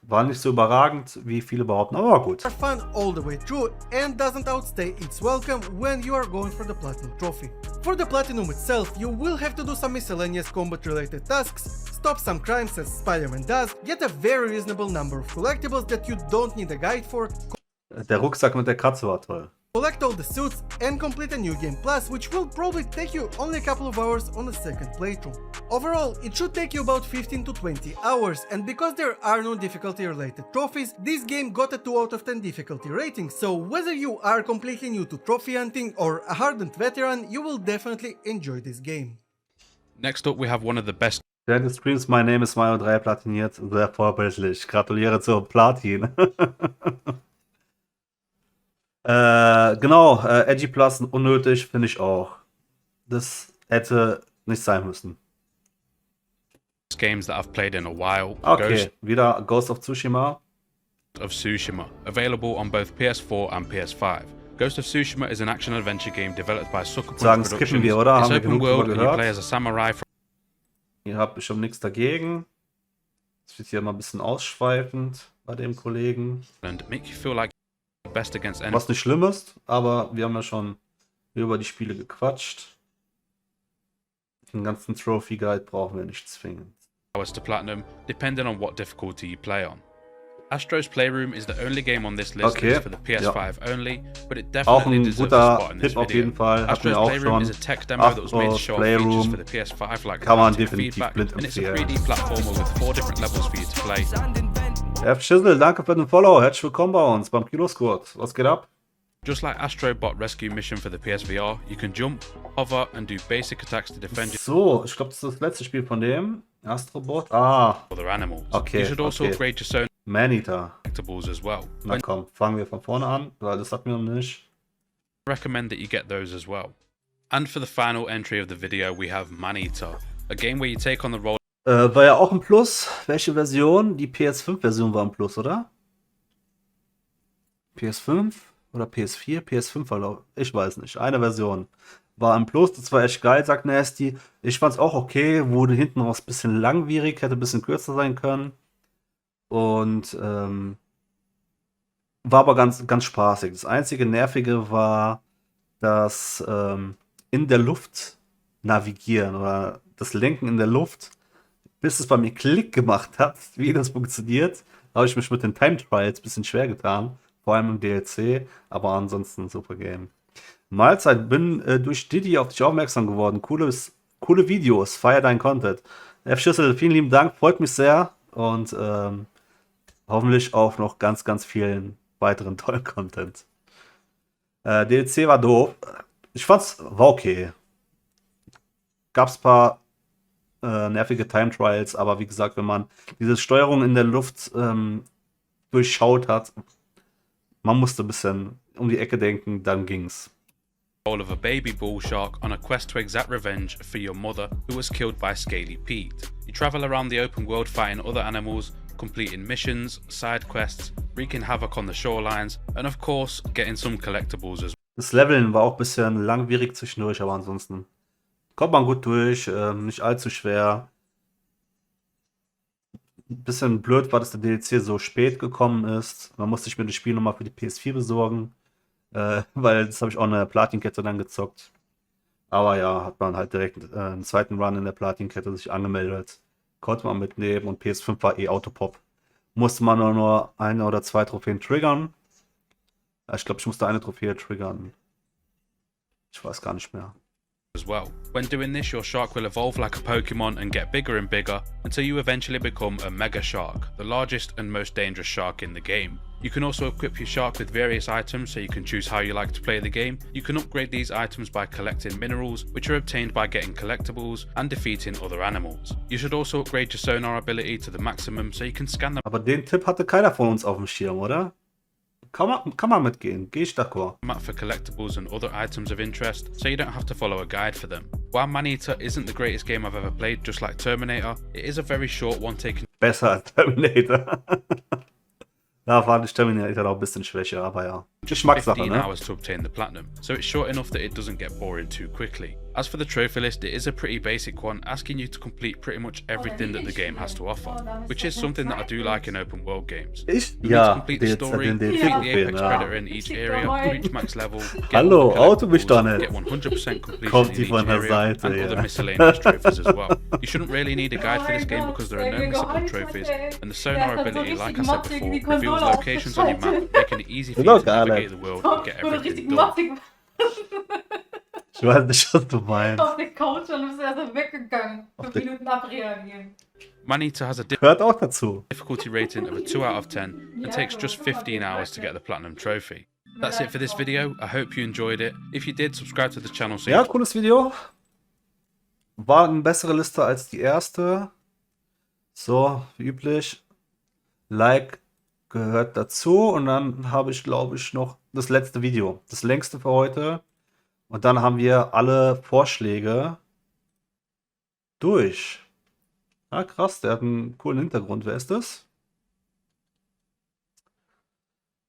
War nicht so überragend, wie viele behaupten, aber war gut. fun all the way through and doesn't outstay its welcome when you are going for the Platinum Trophy. For the Platinum itself, you will have to do some miscellaneous combat related tasks, stop some crimes as Spider-Man does, get a very reasonable number of collectibles that you don't need a guide for, Der Rucksack mit der Katze war toll. collect all the suits, and complete a new game plus, which will probably take you only a couple of hours on a second playthrough. Overall, it should take you about 15 to 20 hours, and because there are no difficulty related trophies, this game got a 2 out of 10 difficulty rating, so whether you are completely new to trophy hunting or a hardened veteran, you will definitely enjoy this game. Next up we have one of the best Während des Streams My Name is Mario 3 platiniert. Sehr vorbildlich. Gratuliere zur Platin. Genau, Edgy Plus unnötig, finde ich auch. Das hätte nicht sein müssen. games that I've played in a while. Okay, wieder Ghost of Tsushima. of Tsushima, available on both PS4 and PS5. Ghost of Tsushima is an action-adventure game developed by Sucker Punch Sagen, Productions. skippen wir, oder? It's Haben wir open genug world drüber and you gehört? play as a samurai from Ihr habt bestimmt nichts dagegen. Das wird hier mal ein bisschen ausschweifend bei dem Kollegen. England, make you feel like you're best against enemies. Was nicht schlimm ist, aber wir haben ja schon über die Spiele gequatscht. Den ganzen Trophy Guide brauchen wir nicht zwingend. Hours to platinum, depending on what difficulty you play on. Astro's Playroom is the only game on this list Okay, that is for the PS5 only, but it Auch definitely ein deserves a spot guter in this Tipp auf video. jeden Fall. Hatten Astro's wir auch Playroom schon. is a tech demo that was made to Astro's show off features Playroom for the PS5 like kann man haptic definitiv feedback, blind and it's a empfehlen. 3D platformer with 4 different levels for you to play. F. Schissel, danke für den Follow. Herzlich willkommen bei uns beim Kilosquad. Was geht ab? Just like Astrobot Rescue Mission for the PSVR, you can jump, hover, and do basic attacks to defend So, ich glaube, das ist das letzte Spiel von dem. Astrobot. Ah, other animals. Okay, You should also okay. upgrade your zone Maneater. collectibles as well. Na komm, fangen wir von vorne an, weil das hatten wir noch nicht. I recommend that you get those as well. And for the final entry of the video, we have Maneater, a game where you take on the role War ja auch ein Plus. Welche Version? Die PS5-Version war ein Plus, oder? PS5 oder PS4? PS5 war, ich weiß nicht. Eine Version war im Plus, das war echt geil, sagt Nasty. Ich fand's auch okay, wurde hinten raus ein bisschen langwierig, hätte ein bisschen kürzer sein können. Und war aber ganz, ganz spaßig. Das einzige Nervige war das in der Luft navigieren oder das Lenken in der Luft, bis es bei mir Klick gemacht hat, wie das funktioniert. Da habe ich mich mit den Time Trials ein bisschen schwer getan, vor allem im DLC, aber ansonsten super Game. Mahlzeit, bin durch Didi auf dich aufmerksam geworden. Coole Videos, feier deinen Content. F-Schüssel, vielen lieben Dank, freut mich sehr und hoffentlich auch noch ganz, ganz vielen weiteren tollen Content. DLC war doof. Ich fand's, war okay. Gab's ein paar nervige Time Trials, aber wie gesagt, wenn man diese Steuerung in der Luft durchschaut hat, man musste ein bisschen um die Ecke denken, dann ging's. Of a baby bull shark on a quest to exact revenge for your mother who was killed by Scaly Pete. You travel around the open world fighting other animals, completing missions, side quests, wreaking havoc on the shorelines, and of course getting some collectibles as well. Das Leveln war auch ein bisschen langwierig zwischendurch, aber ansonsten kommt man gut durch, nicht allzu schwer. Ein bisschen blöd war, dass der DLC so spät gekommen ist. Man musste sich mir das Spiel nochmal für die PS4 besorgen. Weil das habe ich auch in der Platin-Kette dann gezockt. Aber ja, hat man halt direkt einen zweiten Run in der Platin-Kette sich angemeldet. Konnte man mitnehmen und PS5 war eh Autopop. Musste man nur eine oder zwei Trophäen triggern. Ich glaube, ich musste eine Trophäe triggern. Ich weiß gar nicht mehr. As well. When doing this, your shark will evolve like a Pokemon and get bigger and bigger until you eventually become a Mega Shark, the largest and most dangerous shark in the game. You can also equip your shark with various items so you can choose how you like to play the game. You can upgrade these items by collecting minerals, which are obtained by getting collectibles and defeating other animals. You should also upgrade your sonar ability to the maximum so you can scan them. Aber den Tipp hatte keiner von uns auf dem Schirm, oder? Kann man mitgehen, gehe ich d'accord. For collectibles and other items of interest, so you don't have to follow a guide for them. While Man-Eater isn't the greatest game I've ever played, just like Terminator, it is a very short one taken. Besser als Terminator. Da fand ich Terminator auch ein bisschen schwächer, aber ja. Geschmackssache, 15 ne? hours to obtain the platinum, so it's short enough that it doesn't get boring too quickly. As for the trophy list, it is a pretty basic one, asking you to complete pretty much everything that the game has to offer, which is something that I do like in open world games. You need to complete the story, defeat the apex predator in each area, reach max level, get Hallo, all the auto mich doch collectibles, nicht. get 100% completion Kommt in die each von der area, Seite, and ja. other miscellaneous trophies as well. You shouldn't really need a guide for this game because there are no missable trophies, and the sonar ability, like I said before, reveals locations on your map, making it easy for you to navigate the world and get everything done. Ich weiß nicht, was du meinst. Auf der Couch und ist erst weggegangen. 5 Minuten abreagieren. Man-Eater has a Hört auch dazu. difficulty rating of a 2 out of 10 and takes just 15 hours to get the platinum trophy. That's it for this video. I hope you enjoyed it. If you did, subscribe to the channel so you Ja, cooles Video. War eine bessere Liste als die erste. So, wie üblich. Like gehört dazu. Und dann habe ich, glaube ich, noch das letzte Video. Das längste für heute. Und dann haben wir alle Vorschläge durch. Ah, krass, der hat einen coolen Hintergrund. Wer ist das?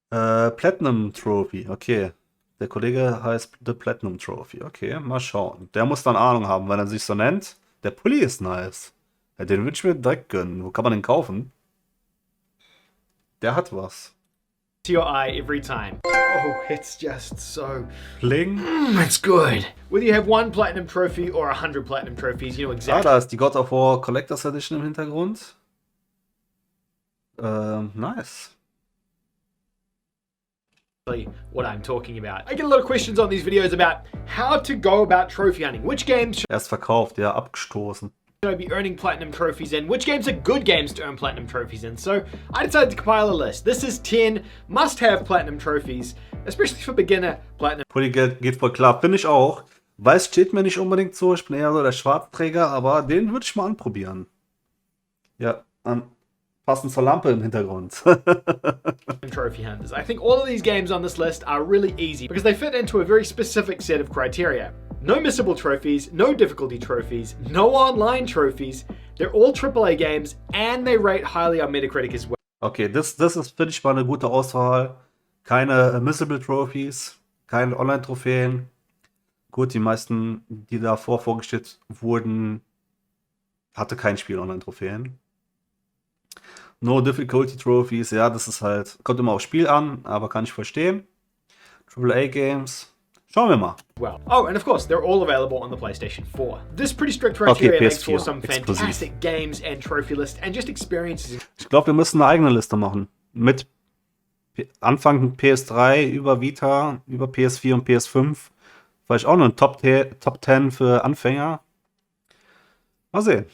Platinum Trophy, okay. Der Kollege heißt The Platinum Trophy. Okay, mal schauen. Der muss dann Ahnung haben, wenn er sich so nennt. Der Pulli ist nice. Ja, den würde ich mir direkt gönnen. Wo kann man den kaufen? Der hat was. To your eye every time. Oh, it's just so... Bling. It's good. Whether you have 1 platinum trophy or 100 platinum trophies, you know Ah, exactly da ist die God of War Collector's Edition im Hintergrund. Nice. what I'm talking about. I get a lot of questions on these videos about how to go about trophy hunting. Which games Er ist verkauft, ja, abgestoßen. should I be earning platinum trophies in? Which games are good games to earn platinum trophies in? So I decided to compile a list. This is 10 must-have platinum trophies, especially for beginner platinum Pulli geht voll klar, finde ich auch. Weiß steht mir nicht unbedingt so, ich bin eher so der Schwarzträger, aber den würde ich mal anprobieren. Ja, passend zur Lampe im Hintergrund. trophy hunters. I think all of these games on this list are really easy because they fit into a very specific set of criteria. No missable trophies, no difficulty trophies, no online trophies. They're all AAA games and they rate highly on Metacritic as well. Okay, das ist, finde ich, mal eine gute Auswahl. Keine Missable Trophies, keine Online-Trophäen. Gut, die meisten, die davor vorgestellt wurden, hatte kein Spiel Online-Trophäen. No Difficulty Trophies, ja, das ist halt, kommt immer aufs Spiel an, aber kann ich verstehen. AAA Games, schauen wir mal. well. Oh, and of course, they're all available on the PlayStation 4. This pretty strict criteria makes for PS4, some exklusiv. fantastic games and trophy lists and just experiences. Ich glaube, wir müssen eine eigene Liste machen. Mit Anfang PS3, über Vita, über PS4 und PS5. Vielleicht auch eine Top 10 für Anfänger. Mal sehen.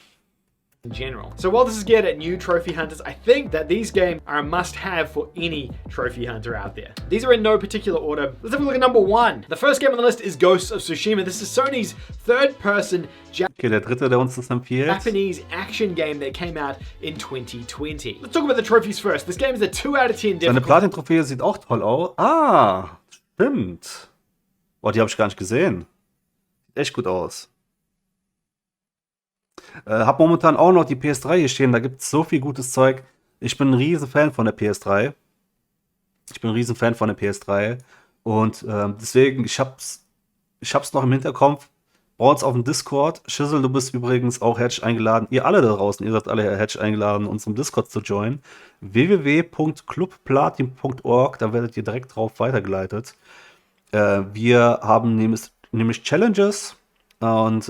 In general. So while this is geared at new trophy hunters, I think that these games are a must-have for any trophy hunter out there. These are in no particular order. Let's have a look at number 1. The first game on the list is Ghost of Tsushima. This is Sony's third-person Okay, der dritte, der uns das empfiehlt. Japanese action game that came out in 2020. Let's talk about the trophies first. This game is a 2 out of 10 Seine difficulty. Platin-Trophäe sieht auch toll aus. Ah, stimmt. Boah, die habe ich gar nicht gesehen. Sieht echt gut aus. Hab momentan auch noch die PS3 hier stehen. Da gibt es so viel gutes Zeug. Ich bin ein riesen Fan von der PS3. Und deswegen, ich hab's noch im Hinterkopf. Bei uns auf dem Discord. Schissel, du bist übrigens auch herzlich eingeladen. Ihr alle da draußen, ihr seid alle herzlich eingeladen, unserem Discord zu joinen. www.clubplatin.org. Da werdet ihr direkt drauf weitergeleitet. Wir haben nämlich Challenges. Und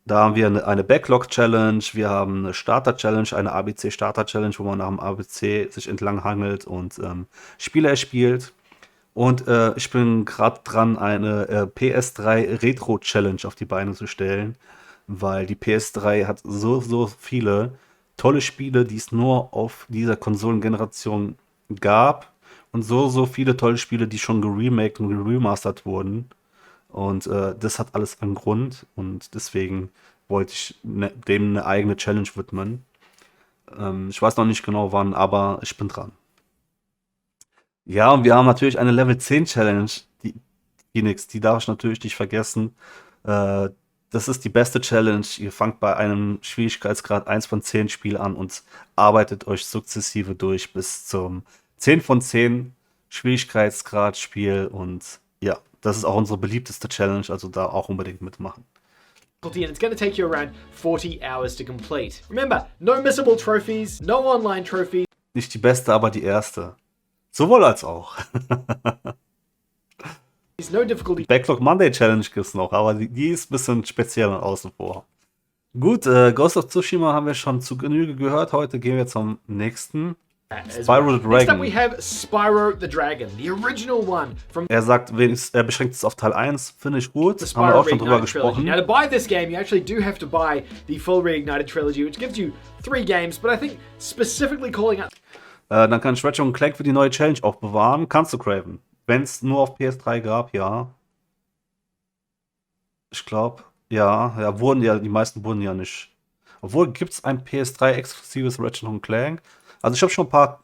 da haben wir eine Backlog-Challenge, wir haben eine Starter-Challenge, eine ABC-Starter-Challenge, wo man nach dem ABC sich entlang hangelt und Spiele erspielt. Und ich bin gerade dran, eine PS3 Retro-Challenge auf die Beine zu stellen, weil die PS3 hat so viele tolle Spiele, die es nur auf dieser Konsolengeneration gab. Und so viele tolle Spiele, die schon geremaked und geremastert wurden. Und das hat alles einen Grund und deswegen wollte ich dem eine eigene Challenge widmen. Ich weiß noch nicht genau wann, aber ich bin dran. Ja, und wir haben natürlich eine Level 10 Challenge, die Phoenix, die darf ich natürlich nicht vergessen. Das ist die beste Challenge. Ihr fangt bei einem Schwierigkeitsgrad 1 von 10 Spiel an und arbeitet euch sukzessive durch bis zum 10 von 10 Schwierigkeitsgrad Spiel und ja. Das ist auch unsere beliebteste Challenge, also da auch unbedingt mitmachen. And it's going to take you around 40 hours to complete. Remember, no missable trophies, no online trophies. Nicht die beste, aber die erste. Sowohl als auch. No difficulty. Backlog Monday Challenge gibt es noch, aber die ist ein bisschen speziell und außen vor. Gut, Ghost of Tsushima haben wir schon zu Genüge gehört. Heute gehen wir zum nächsten. Spyro the Next up we Dragon. have Spyro the Dragon, the original one from Er sagt, er beschränkt es auf Teil 1. Finde ich gut. the Haben wir Spyro auch schon drüber Reignited Trilogy. gesprochen. Now to buy this game, you actually do have to buy the full Reignited Trilogy, which gives you 3 games, but I think specifically calling out Dann kann ich Ratchet und Clank für die neue Challenge aufbewahren. Kannst du craven. Wenn es nur auf PS3 gab, ja. Ich glaube, ja, die meisten wurden ja nicht. Obwohl, gibt es ein PS3-exklusives Ratchet und Clank? Also ich habe schon ein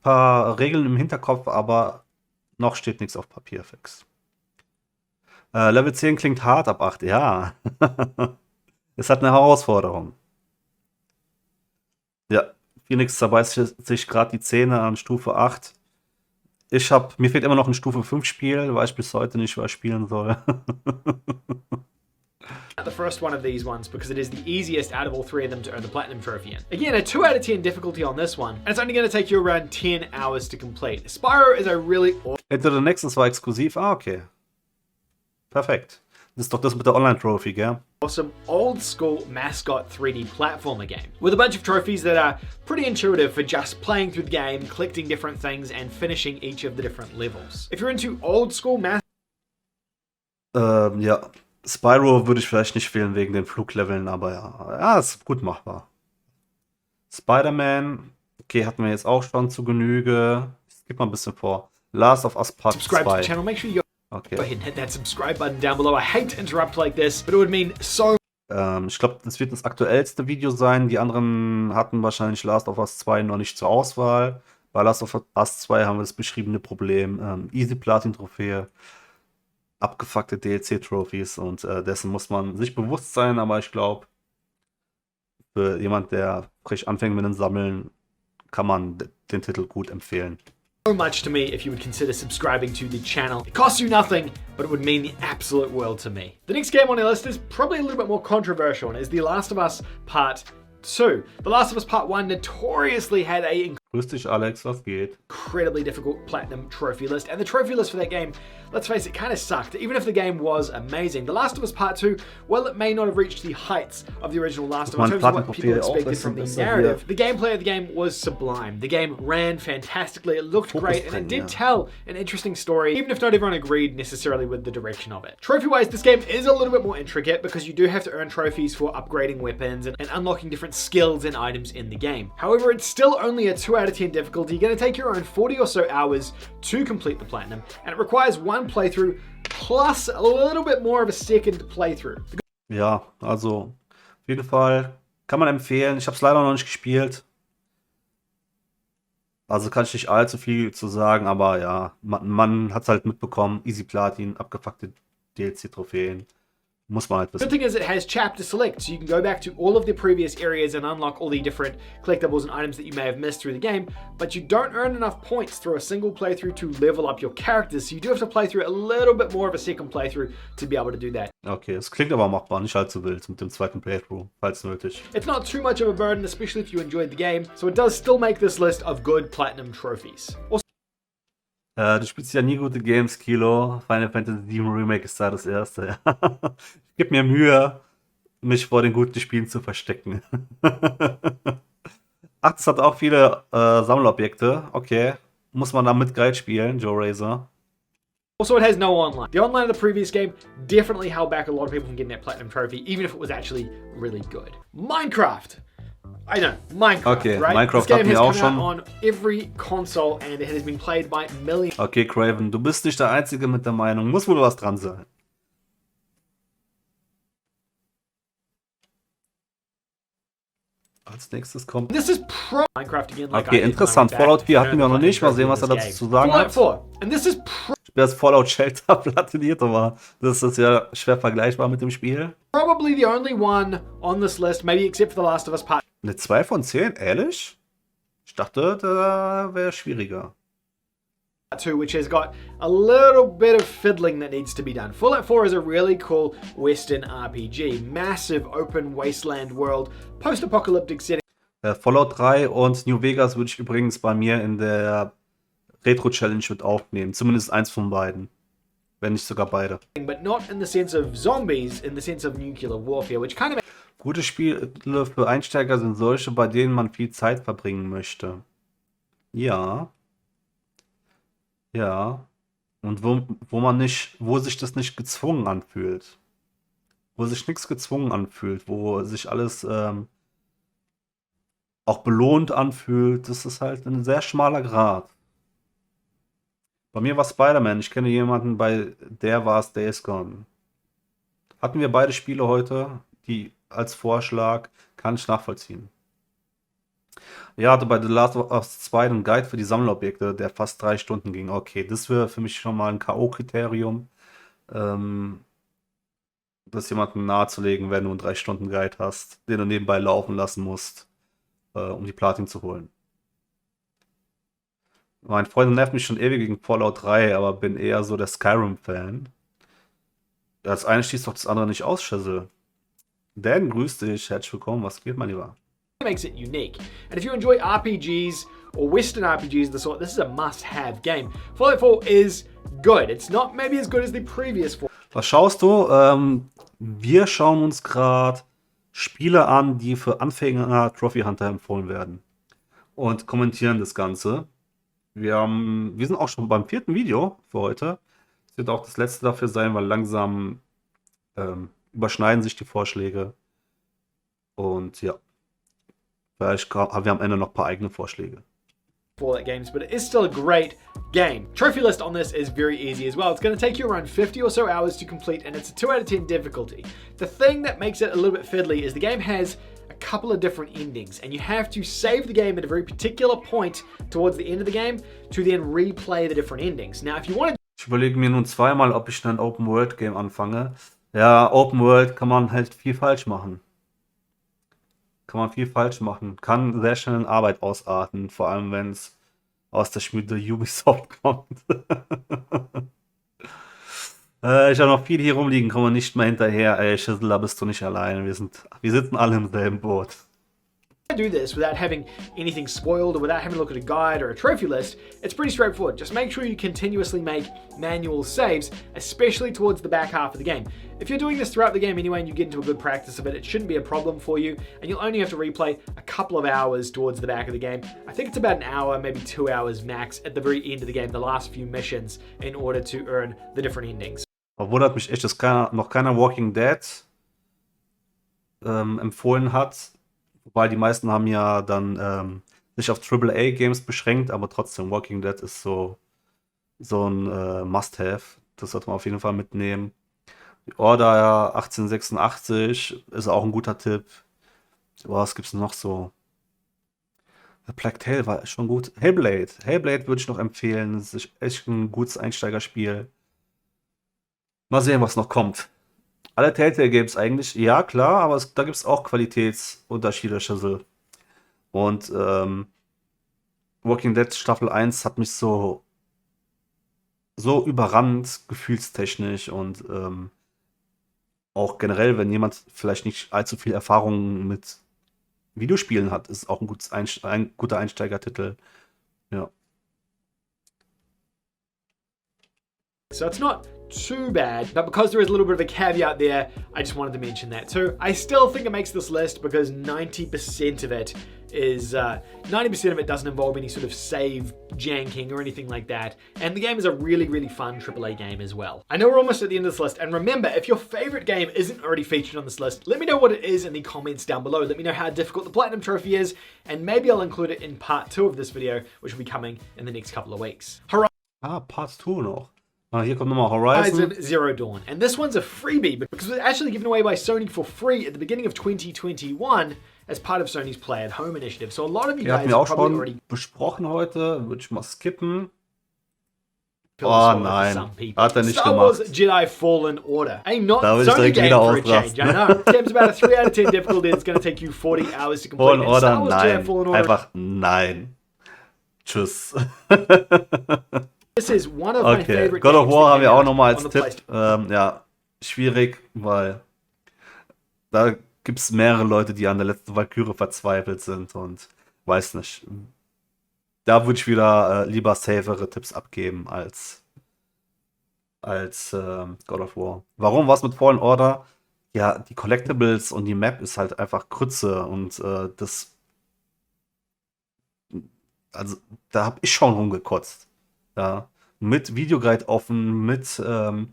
paar Regeln im Hinterkopf, aber noch steht nichts auf Papier fix. Level 10 klingt hart ab 8, ja. Es hat eine Herausforderung. Ja, Phoenix zerbeißt sich gerade die Zähne an Stufe 8. Mir fehlt immer noch ein Stufe 5 Spiel, weil ich bis heute nicht was spielen soll. the first one of these ones because it is the easiest out of all 3 of them to earn the Platinum Trophy in. Again, a 2 out of 10 difficulty on this one, and it's only going to take you around 10 hours to complete. Spyro is a really Enter the Nexus war exklusiv. Ah, okay. Perfekt. Das ist doch das mit der Online-Trophy, gell? awesome old school mascot 3D platformer game with a bunch of trophies that are pretty intuitive for just playing through the game, collecting different things, and finishing each of the different levels. If you're into old school Ja. Spyro würde ich vielleicht nicht wählen wegen den Flugleveln, aber ja, ist gut machbar. Spider-Man, okay, hatten wir jetzt auch schon zu Genüge. Ich gebe mal ein bisschen vor. Last of Us Part subscribe to 2. the channel, make sure you go Okay. ahead and hit that subscribe button down below. I hate to interrupt like this, but it would mean so Ich glaube, das wird das aktuellste Video sein. Die anderen hatten wahrscheinlich Last of Us 2 noch nicht zur Auswahl. Bei Last of Us 2 haben wir das beschriebene Problem. Easy Platin-Trophäe, abgefuckte DLC-Trophies und dessen muss man sich bewusst sein, aber ich glaube, für jemand, der frisch anfängt mit dem Sammeln, kann man den Titel gut empfehlen. much to me if you would consider subscribing to the channel. It costs you nothing, but it would mean the absolute world to me. The next game on our list is probably a little bit more controversial and is The Last of Us Part 2. The Last of Us Part 1 notoriously had a Grüß dich, Alex, was geht? incredibly difficult platinum trophy list, and the trophy list for that game, let's face it, kind of sucked, even if the game was amazing. The Last of Us Part 2, well, it may not have reached the heights of the original Last of Us in terms of what people expected from the narrative. The gameplay of the game was sublime. The game ran fantastically, it looked great, and it did tell an interesting story, even if not everyone agreed necessarily with the direction of it. Trophy-wise, this game is a little bit more intricate because you do have to earn trophies for upgrading weapons and unlocking different skills and items in the game. However, it's still only a 2 out of 10 difficulty. You're going to take your own 40 or so hours to complete the platinum, and it requires one playthrough plus a little bit more of a second playthrough. Ja, also auf jeden Fall kann man empfehlen. Ich habe es leider noch nicht gespielt. Also kann ich nicht allzu viel zu sagen, aber ja, man hat es halt mitbekommen. Easy Platin, abgefuckte DLC-Trophäen. Muss man halt The wissen. good thing is it has chapter select, so you can go back to all of the previous areas and unlock all the different collectibles and items that you may have missed through the game, but you don't earn enough points through a single playthrough to level up your characters, so you do have to play through a little bit more of a second playthrough to be able to do that. Okay, es klingt aber machbar, nicht allzu wild mit dem zweiten Playthrough, falls nötig. It's not too much of a burden, especially if you enjoyed the game, so it does still make this list of good platinum trophies. Also, Du spielst ja nie gute Games, Kilo. Final Fantasy VII Remake ist da das erste. Ich gebe mir Mühe, mich vor den guten Spielen zu verstecken. Ach, das hat auch viele Sammlerobjekte. Okay. Muss man da mit Guide spielen, Joe Razor. Also, it has no online. The online of the previous game definitely held back a lot of people from getting that platinum trophy, even if it was actually really good. Minecraft! I know, Minecraft, Okay, right? Minecraft this game hatten wir has auch come schon. out on every console and it has been played by millions. Okay, Craven, du bist nicht der Einzige mit der Meinung. Muss wohl was dran sein. Als nächstes kommt... This is pro Minecraft again. Like Okay, I did interessant. when I Fallout went back 4 and hatten wir noch earned nicht. Mal sehen, was er this dazu game. zu sagen Fallout hat. 4. And this is Das Fallout Shelter platiniert, aber das ist ja schwer vergleichbar mit dem Spiel. probably the only one on this list, maybe except for The Last of Us Part Eine 2 von 10? Ehrlich? Ich dachte, da wäre schwieriger. 2, which has got a little bit of fiddling that needs to be done. Fallout 4 is a really cool Western RPG. Massive open wasteland world, post-apocalyptic setting. Fallout 3 und New Vegas würde ich übrigens bei mir in der Retro-Challenge mit aufnehmen. Zumindest eins von beiden. Wenn nicht sogar beide. But not in the sense of zombies, in the sense of nuclear warfare, which kind of Gute Spiele für Einsteiger sind solche, bei denen man viel Zeit verbringen möchte. Ja. Ja. Und wo sich das nicht gezwungen anfühlt. Wo sich nichts gezwungen anfühlt, wo sich alles auch belohnt anfühlt. Das ist halt ein sehr schmaler Grat. Bei mir war Spider-Man. Ich kenne jemanden, bei der war es Days Gone. Hatten wir beide Spiele heute, die als Vorschlag, kann ich nachvollziehen. Ja, hatte bei The Last of Us 2 einen Guide für die Sammlerobjekte, der fast 3 Stunden ging. Okay, das wäre für mich schon mal ein K.O.-Kriterium, das jemandem nahezulegen, wenn du einen 3 Stunden Guide hast, den du nebenbei laufen lassen musst, um die Platin zu holen. Mein Freund nervt mich schon ewig gegen Fallout 3, aber bin eher so der Skyrim-Fan. Das eine schließt doch das andere nicht aus, Schüssel. Dan, grüß dich, herzlich willkommen, was geht, mein Lieber? makes it unique. And if you enjoy RPGs or Western RPGs of the sort, this is a must-have game. Fallout 4 is good. It's not maybe as good as the previous four. Was schaust du? Wir schauen uns gerade Spiele an, die für Anfänger Trophy Hunter empfohlen werden. Und kommentieren das Ganze. Wir sind auch schon beim 4. Video für heute. Das wird auch das letzte dafür sein, weil langsam überschneiden sich die Vorschläge. Und ja, vielleicht haben wir am Ende noch ein paar eigene Vorschläge. Fallout games, but it is still a great game. Trophy list on this is very easy as well. It's going to take you around 50 or so hours to complete, and it's a 2 out of 10 difficulty. The thing that makes it a little bit fiddly is the game has a couple of different endings, and you have to save the game at a very particular point towards the end of the game to then replay the different endings. Now, if you want to Ich überlege mir nun zweimal, ob ich ein Open-World-Game anfange. Ja, Open-World kann man halt viel falsch machen. Kann sehr schnell in Arbeit ausarten, vor allem wenn es aus der Schmiede Ubisoft kommt. Ich habe noch viel hier rumliegen, kommen wir nicht mehr hinterher. Ey, Schissel, da bist du nicht allein. Wir sitzen alle im selben Boot. Do this without having anything spoiled or without having to look at a guide or a trophy list, it's pretty straightforward. Just make sure you continuously make manual saves, especially towards the back half of the game. If you're doing this throughout the game anyway and you get into a good practice of it, it shouldn't be a problem for you, and you'll only have to replay a couple of hours towards the back of the game. I think it's about an hour, maybe 2 hours max at the very end of the game, the last few missions, in order to earn the different endings. Wundert mich echt, dass noch keiner Walking Dead empfohlen hat. Wobei die meisten haben ja dann sich auf AAA-Games beschränkt, aber trotzdem, Walking Dead ist so ein Must-Have. Das sollte man auf jeden Fall mitnehmen. Die Order 1886 ist auch ein guter Tipp. Was gibt's noch so? The Plague Tale war schon gut. Hellblade würde ich noch empfehlen. Das ist echt ein gutes Einsteigerspiel. Mal sehen, was noch kommt. Alle Telltale-Games eigentlich, ja klar, aber da gibt es auch Qualitätsunterschiede, Schüssel. Und Walking Dead Staffel 1 hat mich so überrannt, gefühlstechnisch und auch generell, wenn jemand vielleicht nicht allzu viel Erfahrung mit Videospielen hat, ist auch ein guter Einsteigertitel. Ja. So it's not too bad, but because there is a little bit of a caveat there, I just wanted to mention that too. I still think it makes this list because 90% of it is 90% of it doesn't involve any sort of save janking or anything like that, and the game is a really, really fun AAA game as well. I know we're almost at the end of this list, and remember, if your favorite game isn't already featured on this list, let me know what it is in the comments down below. Let me know how difficult the Platinum Trophy is, and maybe I'll include it in part 2 of this video, which will be coming in the next couple of weeks. Part 2 noch. Hier kommt nochmal Horizon Zero Dawn. And this one's a freebie because it was actually given away by Sony for free at the beginning of 2021 as part of Sony's Play at Home initiative. So a lot of you guys hatten wir auch probably schon already besprochen heute. Würde ich mal skippen. feel Oh sorry for nein, some people. hat er nicht Star Wars gemacht. Jedi Fallen Order. A not Da will ich Sony direkt game wieder for a change, I ausrasten. know. This game's about a 3 out of 10 difficulty. It's going to take you 40 hours to complete. Fallen And Order, Star Wars Jedi nein. Fallen Order. Einfach nein. Tschüss. This is one of my Okay, favorite God of games War that haben wir came auch out nochmal on als the Tipp. Ja, schwierig, weil da gibt es mehrere Leute, die an der letzten Valkyrie verzweifelt sind und weiß nicht. Da würde ich wieder lieber safere Tipps abgeben als God of War. Warum? Was mit Fallen Order? Ja, die Collectibles und die Map ist halt einfach Grütze und also da habe ich schon rumgekotzt. Ja, mit Videoguide offen, mit zweimal,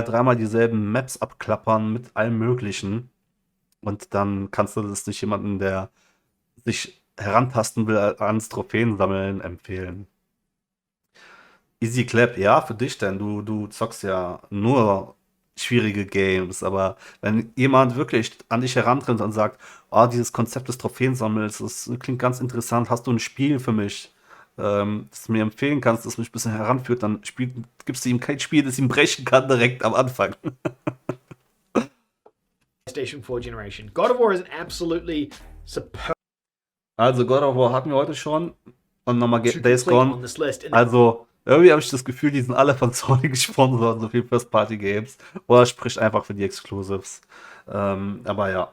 dreimal dieselben Maps abklappern, mit allem Möglichen. Und dann kannst du das nicht jemandem, der sich herantasten will, ans Trophäensammeln empfehlen. Easy Clap, ja, für dich denn. Du zockst ja nur schwierige Games, aber wenn jemand wirklich an dich herantritt und sagt, oh, dieses Konzept des Trophäensammels, das klingt ganz interessant, hast du ein Spiel für mich, das du mir empfehlen kannst, das mich ein bisschen heranführt, dann gibst du ihm kein Spiel, das ihm brechen kann direkt am Anfang. PlayStation 4 generation. God of War is an absolutely superb Also God of War hatten wir heute schon und nochmal to Days complete on Gone. this list. And Also irgendwie habe ich das Gefühl, die sind alle von Sony gesponsert, so viel First-Party-Games. Oder spricht einfach für die Exclusives. Aber ja,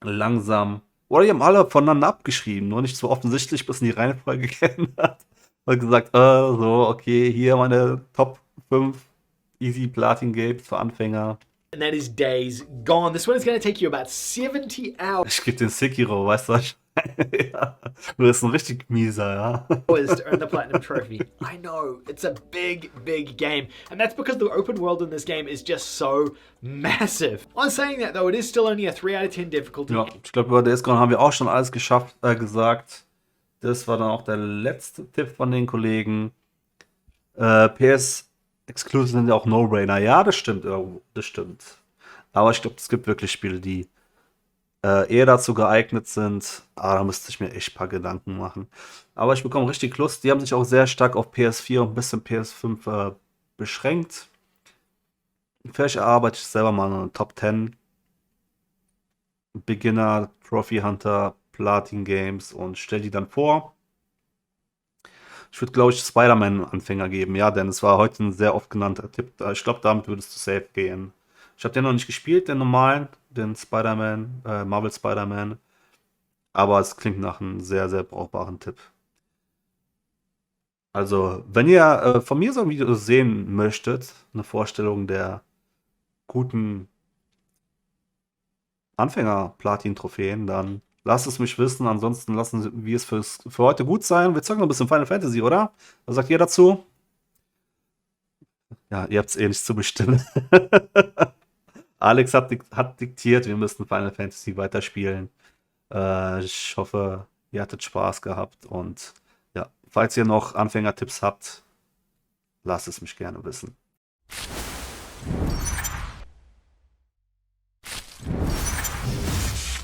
langsam. Oder die haben alle voneinander abgeschrieben, nur nicht so offensichtlich bis in die Reihenfolge geändert. Und gesagt, so, okay, hier meine Top 5 Easy Platin Games für Anfänger. that is Days Gone. This one is going to take you about 70 hours Ich gebe den Sekiro, weißt du was? Ja, du bist ein richtig mieser, ja. to earn the Platinum Trophy. I know, it's a big, big game. And that's because the open world in this game is just so massive. On saying that though, it is still only a 3 out of 10 difficulty. Ja, ich glaube, über Days Gone haben wir auch schon alles gesagt. Das war dann auch der letzte Tipp von den Kollegen. PS Exclusive sind ja auch No-Brainer. Ja, das stimmt. Das stimmt. Aber ich glaube, es gibt wirklich Spiele, die eher dazu geeignet sind. Da müsste ich mir echt ein paar Gedanken machen. Aber ich bekomme richtig Lust. Die haben sich auch sehr stark auf PS4 und ein bisschen PS5 beschränkt. Vielleicht erarbeite ich selber mal eine Top 10. Beginner, Trophy Hunter, Platin Games und stelle die dann vor. Ich würde, glaube ich, Spider-Man-Anfänger geben, ja, denn es war heute ein sehr oft genannter Tipp. Ich glaube, damit würdest du safe gehen. Ich habe den noch nicht gespielt, den normalen, den Spider-Man, Marvel Spider-Man. Aber es klingt nach einem sehr, sehr brauchbaren Tipp. Also, wenn ihr von mir so ein Video sehen möchtet, eine Vorstellung der guten Anfänger-Platin-Trophäen, dann lasst es mich wissen. Ansonsten lassen wir es für heute gut sein. Wir zocken noch ein bisschen Final Fantasy, oder? Was sagt ihr dazu? Ja, ihr habt es eh nicht zu bestimmen. Alex hat diktiert, wir müssen Final Fantasy weiterspielen. Ich hoffe, ihr hattet Spaß gehabt und ja, falls ihr noch Anfängertipps habt, lasst es mich gerne wissen.